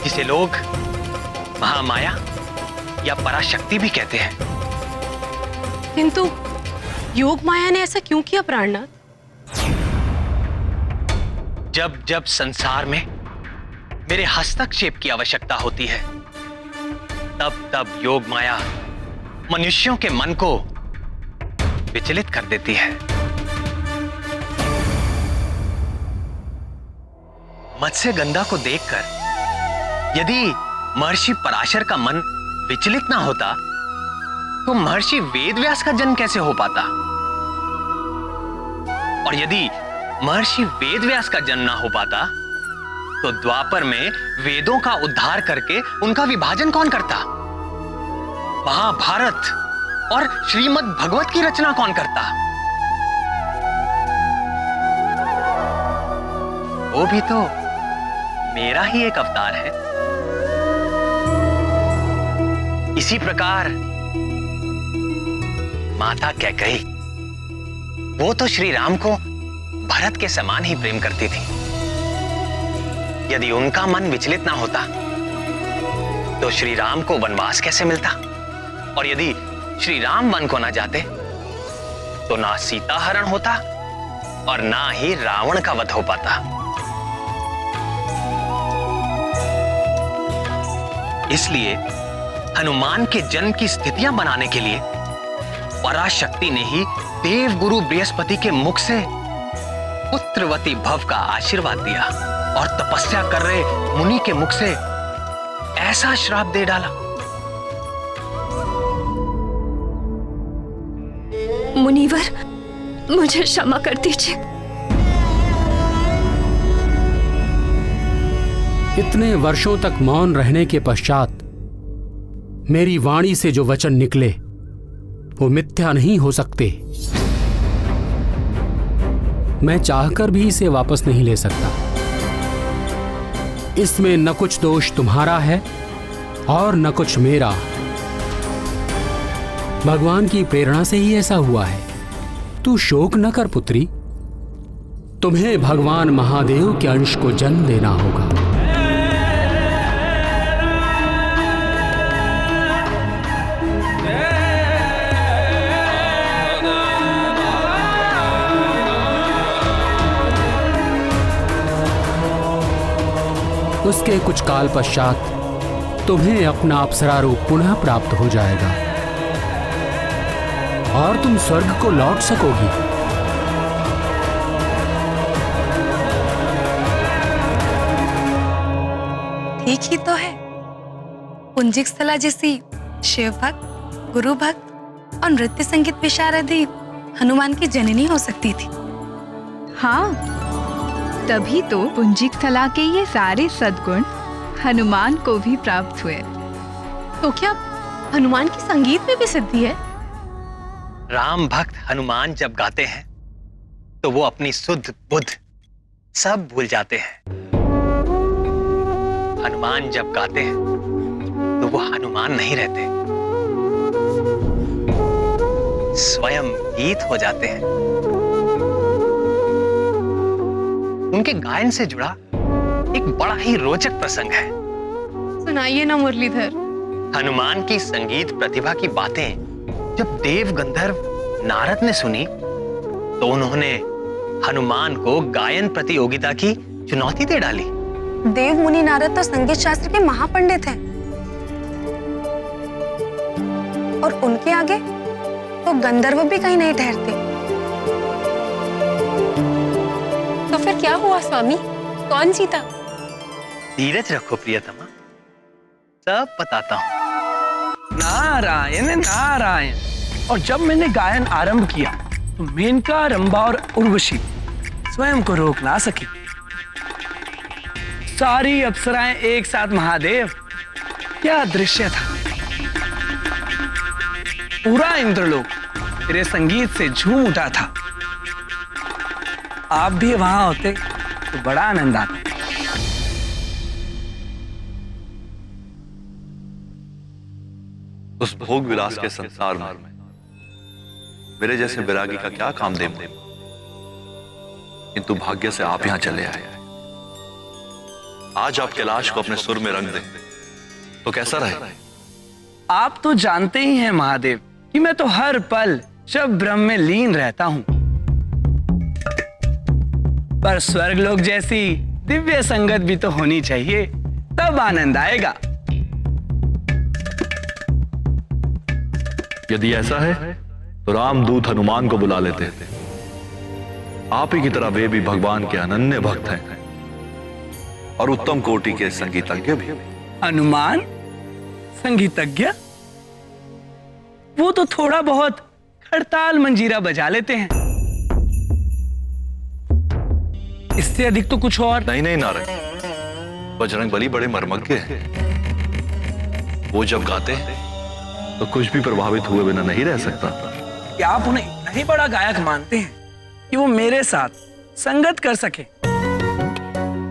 Speaker 6: जिसे लोग महामाया या पराशक्ति भी कहते हैं।
Speaker 11: किंतु योग माया ने ऐसा क्यों किया प्राणनाथ?
Speaker 6: जब जब संसार में मेरे हस्तक्षेप की आवश्यकता होती है, तब तब योग माया मनुष्यों के मन को विचलित कर देती है। मत्स्यगंधा को देखकर यदि महर्षि पराशर का मन विचलित ना होता तो महर्षि वेदव्यास का जन्म कैसे हो पाता? और यदि महर्षि वेदव्यास का जन्म ना हो पाता तो द्वापर में वेदों का उद्धार करके उनका विभाजन कौन करता? महाभारत और श्रीमद् भगवत की रचना कौन करता? वो भी तो मेरा ही एक अवतार है। इसी प्रकार माता कैकेयी, वो तो श्री राम को भरत के समान ही प्रेम करती थी। यदि उनका मन विचलित ना होता तो श्री राम को वनवास कैसे मिलता? और यदि श्री राम वन को ना जाते तो ना सीता हरण होता और ना ही रावण का वध हो पाता। इसलिए हनुमान के जन्म की स्थितियां बनाने के लिए पराशक्ति ने ही देव गुरु बृहस्पति के मुख से पुत्रवती भव का आशीर्वाद दिया और तपस्या कर रहे मुनि के मुख से ऐसा श्राप दे डाला।
Speaker 4: मुनीवर, मुझे क्षमा कर दीजिए।
Speaker 18: इतने वर्षों तक मौन रहने के पश्चात मेरी वाणी से जो वचन निकले वो मिथ्या नहीं हो सकते। मैं चाहकर भी इसे वापस नहीं ले सकता। इसमें न कुछ दोष तुम्हारा है और न कुछ मेरा। भगवान की प्रेरणा से ही ऐसा हुआ है। तू शोक न कर पुत्री, तुम्हें भगवान महादेव के अंश को जन्म देना होगा। उसके कुछ काल पश्चात तुम्हें अपना अप्सरा रूप पुनः प्राप्त हो जाएगा और तुम स्वर्ग को लौट सकोगी।
Speaker 11: ठीक ही तो है। पुंजिकस्थला जैसी शिव भक्त, गुरु भक्त और नृत्य संगीत विशारदी हनुमान की जननी हो सकती थी।
Speaker 4: हाँ, तभी तो पुंजिकस्थला के ये सारे सद्गुण हनुमान को भी प्राप्त हुए।
Speaker 11: तो क्या हनुमान की संगीत में भी सिद्धि है?
Speaker 6: राम भक्त हनुमान जब गाते हैं तो वो अपनी सुध बुध सब भूल जाते हैं। हनुमान जब गाते हैं तो वो हनुमान नहीं रहते, स्वयं गीत हो जाते हैं। उनके गायन से जुड़ा एक बड़ा ही रोचक प्रसंग है।
Speaker 15: सुनाइए ना मुरलीधर।
Speaker 6: हनुमान की संगीत प्रतिभा की बातें जब देव गंधर्व नारद ने सुनी तो उन्होंने हनुमान को गायन प्रतियोगिता की चुनौती दे डाली।
Speaker 11: देव मुनि नारद तो संगीत शास्त्र के महापंडित हैं और उनके आगे तो गंधर्व भी कहीं नहीं ठहरते।
Speaker 15: तो फिर क्या हुआ स्वामी, कौन जीता?
Speaker 6: धीरज रखो प्रियतमा, सब बताता हूँ।
Speaker 19: नारायण नारायण। और जब मैंने गायन आरंभ किया तो मेनका, रंभा और उर्वशी स्वयं को रोक ना सकी। सारी अप्सराएं एक साथ महादेव, क्या दृश्य था। पूरा इंद्रलोक तेरे संगीत से झूम उठा था। आप भी वहां होते तो बड़ा आनंद आता।
Speaker 9: उस भोग विलास के संसार में मेरे जैसे विरागी का क्या काम देव, किंतु भाग्य से आप यहां चले आए। आज आप कैलाश को अपने सुर में रंग दें तो कैसा रहे?
Speaker 19: आप तो जानते ही हैं महादेव कि मैं तो हर पल शब ब्रह्म में लीन रहता हूं, पर स्वर्गलोक जैसी दिव्य संगत भी तो होनी चाहिए, तब आनंद आएगा।
Speaker 9: यदि ऐसा है तो रामदूत हनुमान को बुला लेते। आप ही की तरह वे भी भगवान के अनन्य भक्त हैं और उत्तम कोटि के संगीतज्ञ भी।
Speaker 19: हनुमान संगीतज्ञ? वो तो थोड़ा बहुत खड़ताल मंजीरा बजा लेते हैं, इससे अधिक तो कुछ और
Speaker 9: नहीं। नहीं नारद, बजरंगबली बड़े मर्मज्ञ हैं। वो जब गाते हैं तो कुछ भी प्रभावित हुए बिना नहीं रह सकता।
Speaker 19: क्या आप उन्हें इतना ही बड़ा गायक मानते हैं कि वो मेरे साथ संगत कर सके?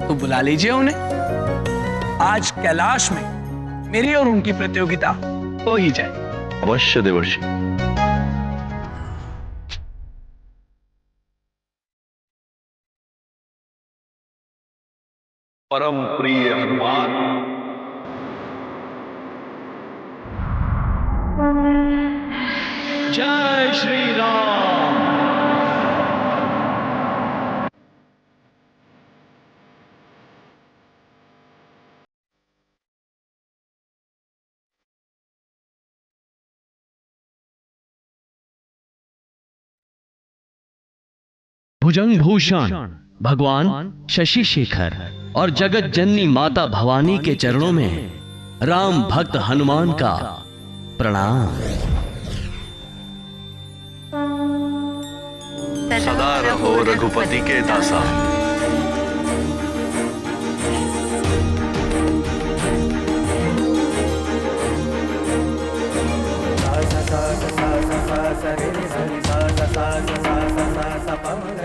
Speaker 19: तो बुला लीजिए उन्हें। आज कैलाश में मेरी और उनकी प्रतियोगिता हो ही जाए।
Speaker 9: अवश्य देवर्षि। परम प्रिय हनुमान,
Speaker 13: जय श्री राम। भुजंग भूषण भगवान शशि शेखर और जगत जननी माता भवानी के चरणों में राम भक्त हनुमान का प्रणाम।
Speaker 9: सदा रहो रघुपति के दासा।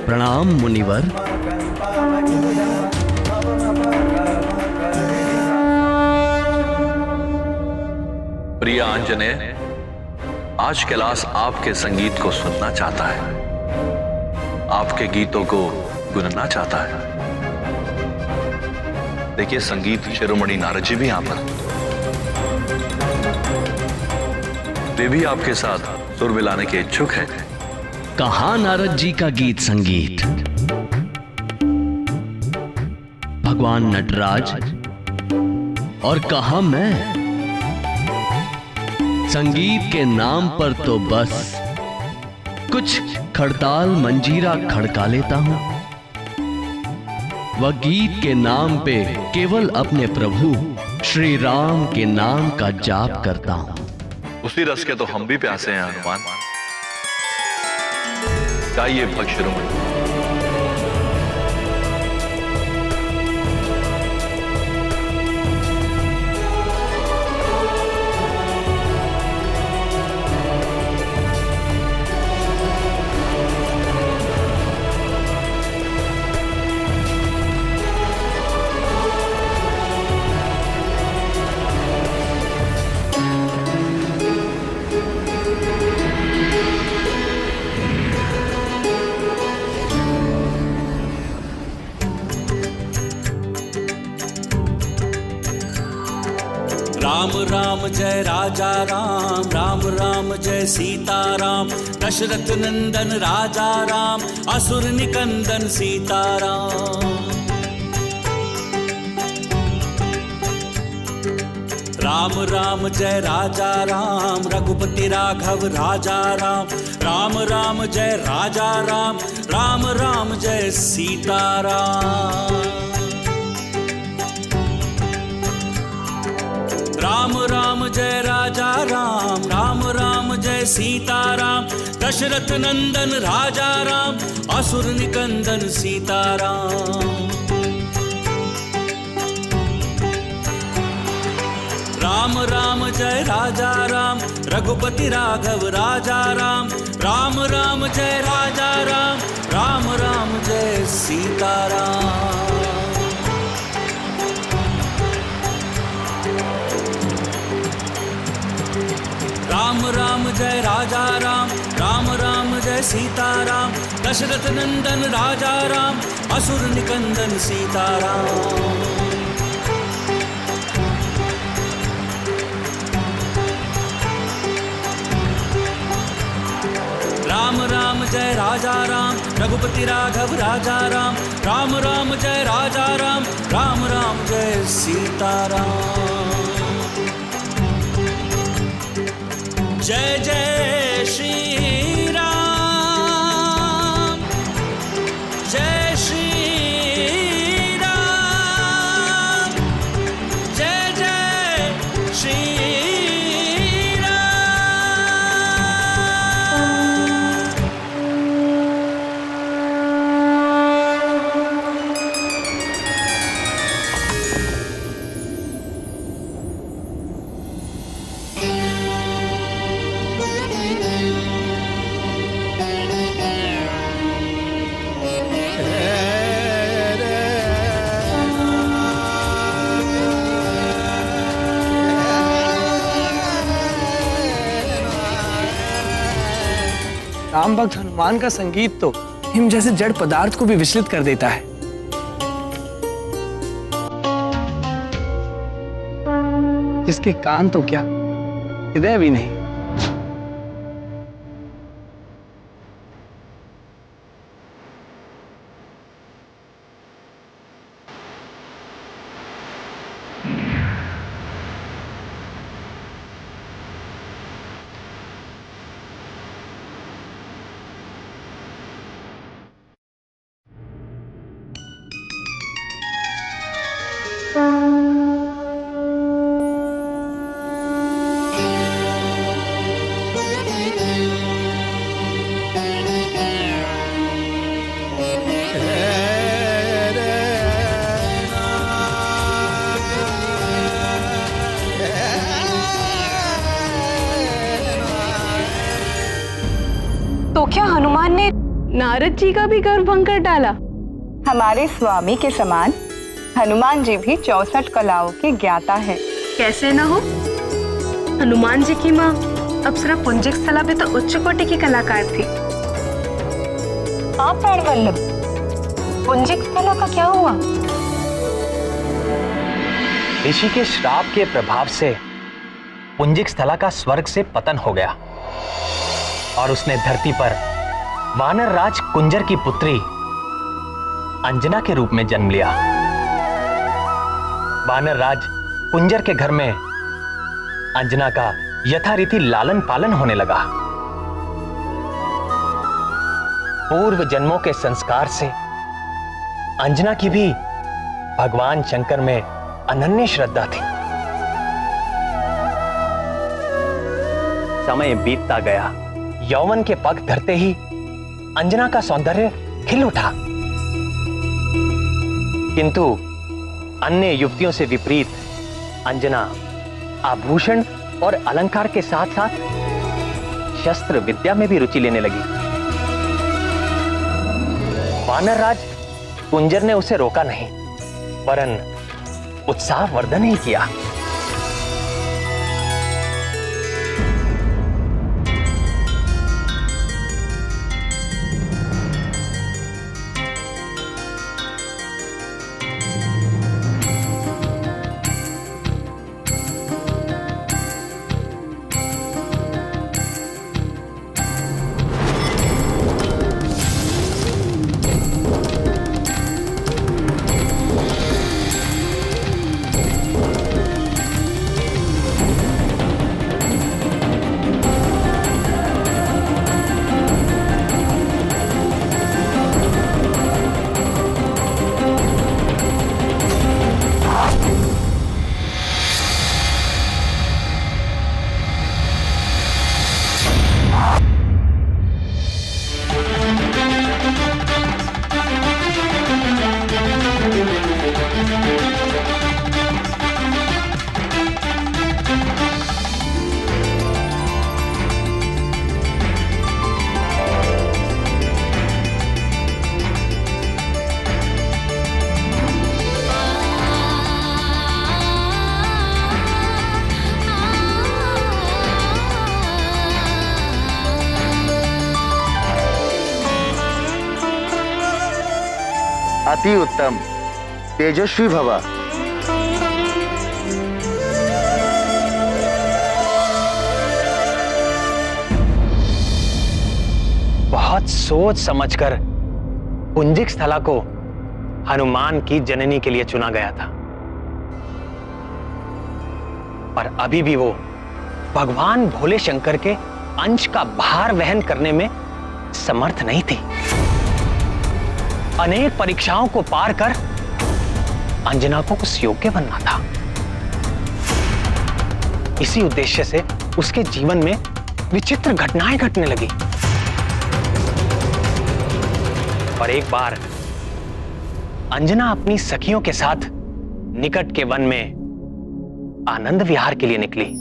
Speaker 13: प्रणाम मुनिवर।
Speaker 9: प्रिय आंजनेय, आज कैलाश आपके संगीत को सुनना चाहता है, आपके गीतों को गुनना चाहता है। देखिए, संगीत शिरोमणि नारद जी भी यहां पर, वे भी आपके साथ सुर मिलाने के इच्छुक हैं।
Speaker 13: कहाँ नारद जी का गीत संगीत? भगवान नटराज और कहाँ मैं? संगीत के नाम पर तो बस कुछ खड़ताल मंजीरा खड़का लेता हूं। वह गीत के नाम पे केवल अपने प्रभु श्री राम के नाम का जाप करता हूं।
Speaker 9: उसी रस के तो हम भी प्यासे हैं हनुमान। गाइए भक्त शिरोमणि।
Speaker 20: राम जय राजा राम, राम राम जय सीता राम, दशरथ नंदन राजा राम, असुर निकंदन सीता राम। राम राम जय राजा राम, रघुपति राघव राजा राम, राम राम जय राजा राम, राम राम जय सीता राम। राम राम जय राजा राम, राम राम जय सीता राम, दशरथ नंदन राजा राम, असुर निकंदन सीता राम। राम राम जय राजा राम, रघुपति राघव राजा राम, राम राम जय राजा राम, राम राम जय सीता राम। राम राम जय राजा राम, राम राम जय सीता राम, दशरथ नंदन राजा राम, असुर निकंदन सीता राम। राम राम जय राजा राम, रघुपति राघव राजा राम, राम राम जय राजा राम, राम राम जय सीता राम। जय जय श्री राम, जय श्री राम, जय जय श्री
Speaker 19: राम भक्त हनुमान का संगीत तो हिम जैसे जड़ पदार्थ को भी विचलित कर देता है। जिसके कान तो क्या, हृदय भी नहीं।
Speaker 11: तो क्या हनुमान ने नारद जी का भी गर्भ भंग कर डाला?
Speaker 7: हमारे स्वामी के समान हनुमान जी भी 64 कलाओं के ज्ञाता है।
Speaker 15: कैसे ना हो, हनुमान जी की माँ अप्सरा पुंजिक स्थला भी तो उच्च कोटि की कलाकार थी।
Speaker 7: हाँ प्राणवल्लभ,
Speaker 15: पुंजिक स्थला का क्या हुआ?
Speaker 6: ऋषि के श्राप के प्रभाव से पुंजिक स्थला का स्वर्ग से पतन हो गया और उसने धरती पर वानर राज कुंजर की पुत्री अंजना के रूप में जन्म लिया। वानर राज कुंजर के घर में अंजना का यथारीति लालन पालन होने लगा। पूर्व जन्मों के संस्कार से अंजना की भी भगवान शंकर में अनन्य श्रद्धा थी। समय बीतता गया, यौवन के पग धरते ही अंजना का सौंदर्य खिल उठा, किंतु अन्य युवतियों से विपरीत अंजना आभूषण और अलंकार के साथ साथ शस्त्र विद्या में भी रुचि लेने लगी। वानरराज कुंजर ने उसे रोका नहीं, वरन उत्साहवर्धन ही किया।
Speaker 21: अति उत्तम, तेजस्वी भव।
Speaker 6: बहुत सोच समझकर पुंजिक स्थला को हनुमान की जननी के लिए चुना गया था, पर अभी भी वो भगवान भोले शंकर के अंश का भार वहन करने में समर्थ नहीं थी। अनेक परीक्षाओं को पार कर अंजना को उस योग्य बनना था। इसी उद्देश्य से उसके जीवन में विचित्र घटनाएं घटने लगी। और एक बार अंजना अपनी सखियों के साथ निकट के वन में आनंद विहार के लिए निकली।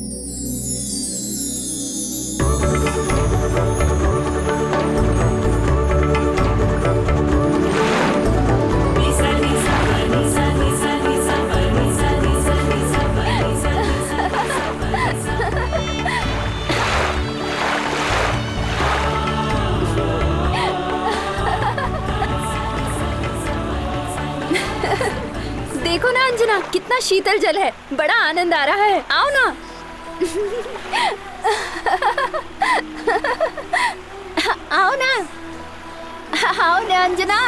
Speaker 4: देखो ना अंजना, कितना शीतल जल है, बड़ा आनंद आ रहा है। आओ ना। आओ ना, आओ ना अंजना।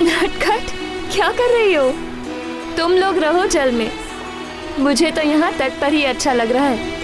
Speaker 4: नटखट, क्या कर रही हो? तुम लोग रहो जल में, मुझे तो यहाँ तट पर ही अच्छा लग रहा है।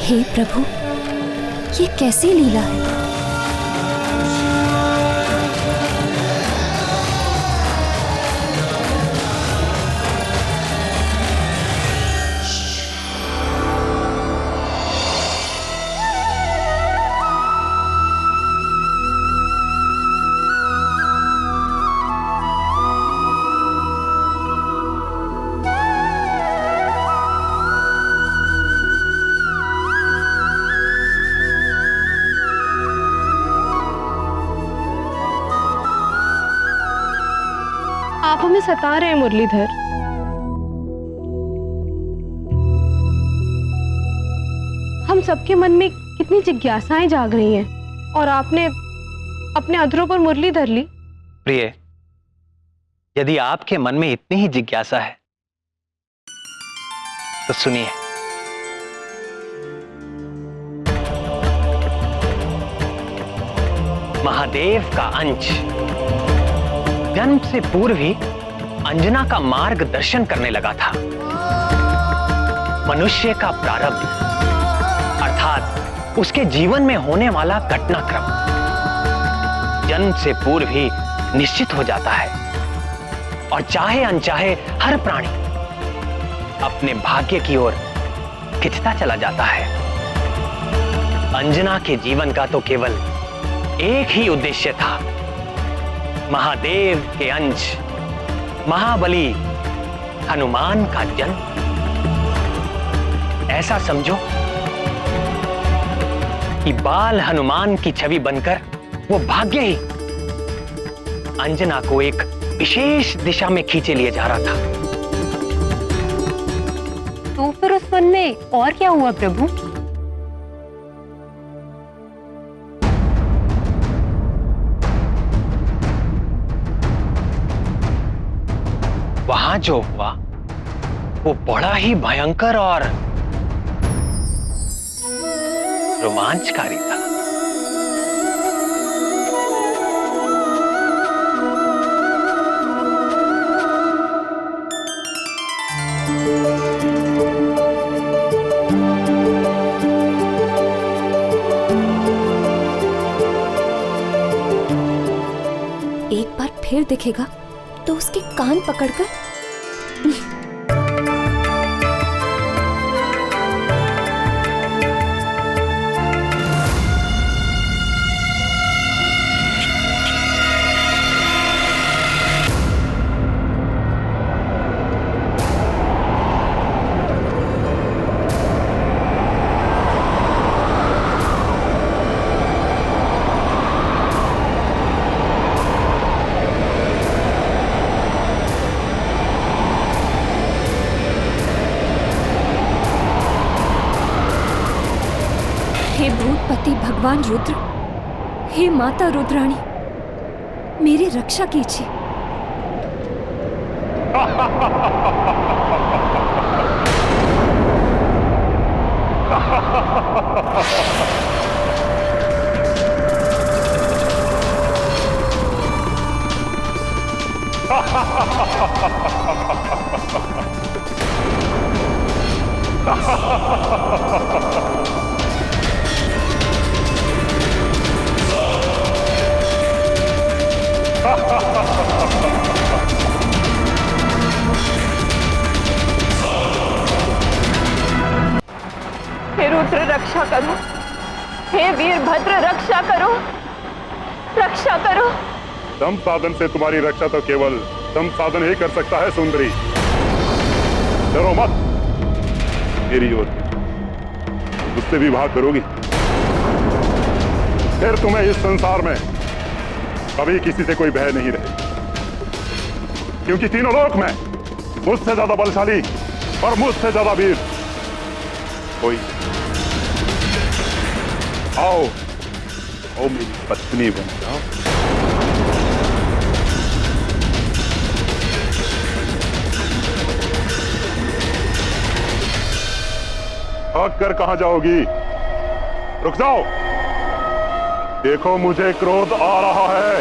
Speaker 4: हे प्रभु, ये कैसी लीला है?
Speaker 15: आप हमें सता रहे हैं मुरलीधर। हम सबके मन में कितनी जिज्ञासाएं जाग रही हैं और आपने अपने अधरों पर मुरली धर ली।
Speaker 6: प्रिय, यदि आपके मन में इतनी ही जिज्ञासा है तो सुनिए। महादेव का अंश जन्म से पूर्व ही अंजना का मार्गदर्शन करने लगा था। मनुष्य का प्रारब्ध अर्थात उसके जीवन में होने वाला घटनाक्रम जन्म से पूर्व ही निश्चित हो जाता है और चाहे अनचाहे हर प्राणी अपने भाग्य की ओर खिंचता चला जाता है। अंजना के जीवन का तो केवल एक ही उद्देश्य था, महादेव के अंश महाबली हनुमान का जन्म। ऐसा समझो कि बाल हनुमान की छवि बनकर वो भाग्य ही अंजना को एक विशेष दिशा में खींचे लिए जा रहा था।
Speaker 16: तो फिर उस वन में और क्या हुआ प्रभु?
Speaker 6: वहां जो हुआ वो बड़ा ही भयंकर और रोमांचकारी था।
Speaker 4: एक बार फिर दिखेगा तो उसके कान पकड़कर हे भूतपति भगवान रुद्र, हे माता रुद्राणी, मेरी रक्षा कीजिए।
Speaker 5: हे रुद्र रक्षा करो, हे वीरभद्र रक्षा करो, रक्षा करो।
Speaker 22: दम साधन से तुम्हारी रक्षा तो केवल दम साधन ही कर सकता है सुंदरी। डरो मत, मेरी ओर मुझसे विवाह करोगी फिर तुम्हें इस संसार में कभी किसी से कोई भय नहीं रहे, क्योंकि तीनों लोक में मुझसे ज्यादा बलशाली और मुझसे ज्यादा वीर कोई। आओ आओ मेरी पत्नी बन जाओ। भाग कर कहां जाओगी? रुक जाओ, देखो मुझे क्रोध आ रहा है।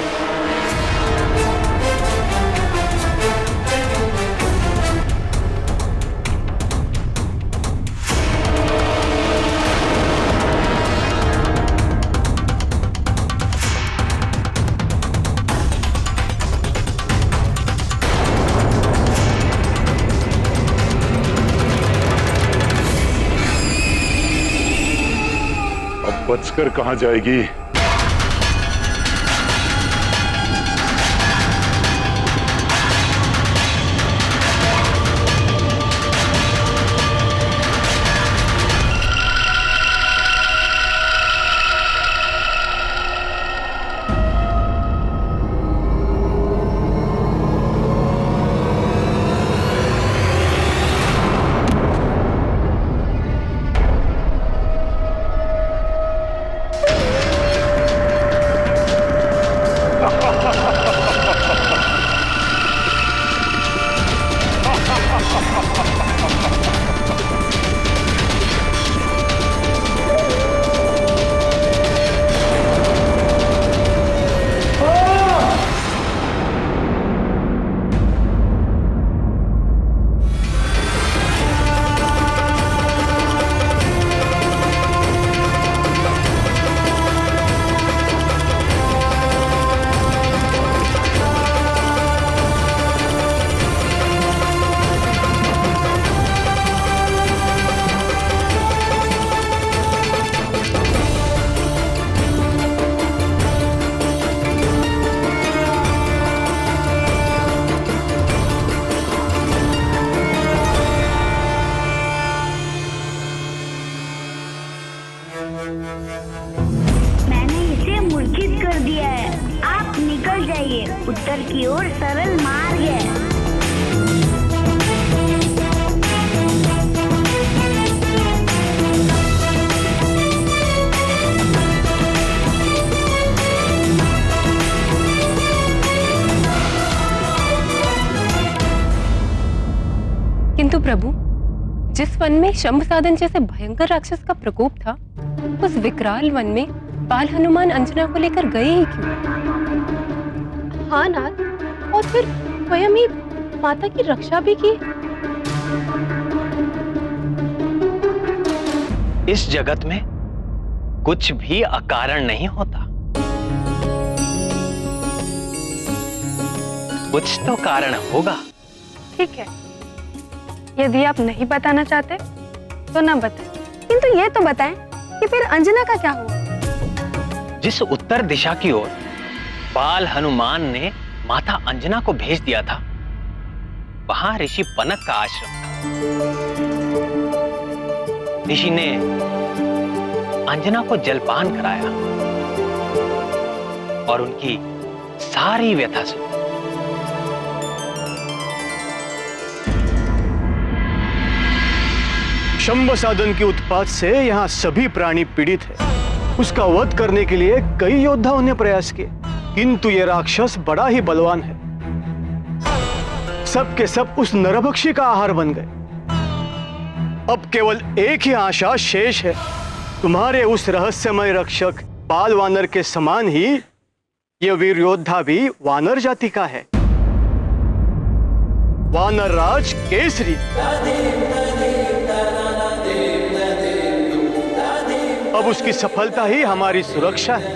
Speaker 22: बचकर कहां जाएगी।
Speaker 3: मैंने इसे मूर्छित कर दिया है। आप निकल जाइए, उत्तर की ओर सरल मार्ग है।
Speaker 16: किंतु प्रभु, जिस वन में शंभ साधन जैसे भयंकर राक्षस का प्रकोप था, उस विकराल वन में बाल हनुमान अंजना को लेकर गए ही क्यों?
Speaker 15: हाँ नाथ, और फिर स्वयं ही माता की रक्षा भी की।
Speaker 6: इस जगत में कुछ भी अकारण नहीं होता। कुछ तो कारण होगा।
Speaker 15: ठीक है, यदि आप नहीं बताना चाहते तो ना बताएं, किंतु ये तो बताएं कि फिर अंजना का क्या हुआ?
Speaker 6: जिस उत्तर दिशा की ओर बाल हनुमान ने माता अंजना को भेज दिया था, वहां ऋषि पनक का आश्रम था। ऋषि ने अंजना को जलपान कराया और उनकी सारी व्यथा सुनी।
Speaker 8: शंभ साधन के उत्पात से यहाँ सभी प्राणी पीड़ित है। उसका वध करने के लिए कई योद्धाओं ने प्रयास किए, किंतु ये राक्षस बड़ा ही बलवान है। सब के सब उस नरभक्षी का आहार बन गए। अब केवल एक ही आशा शेष है, तुम्हारे उस रहस्यमय रक्षक बाल वानर के समान ही ये वीर योद्धा भी वानर जाति का है, वानर राज केसरी। अब उसकी सफलता ही हमारी सुरक्षा है।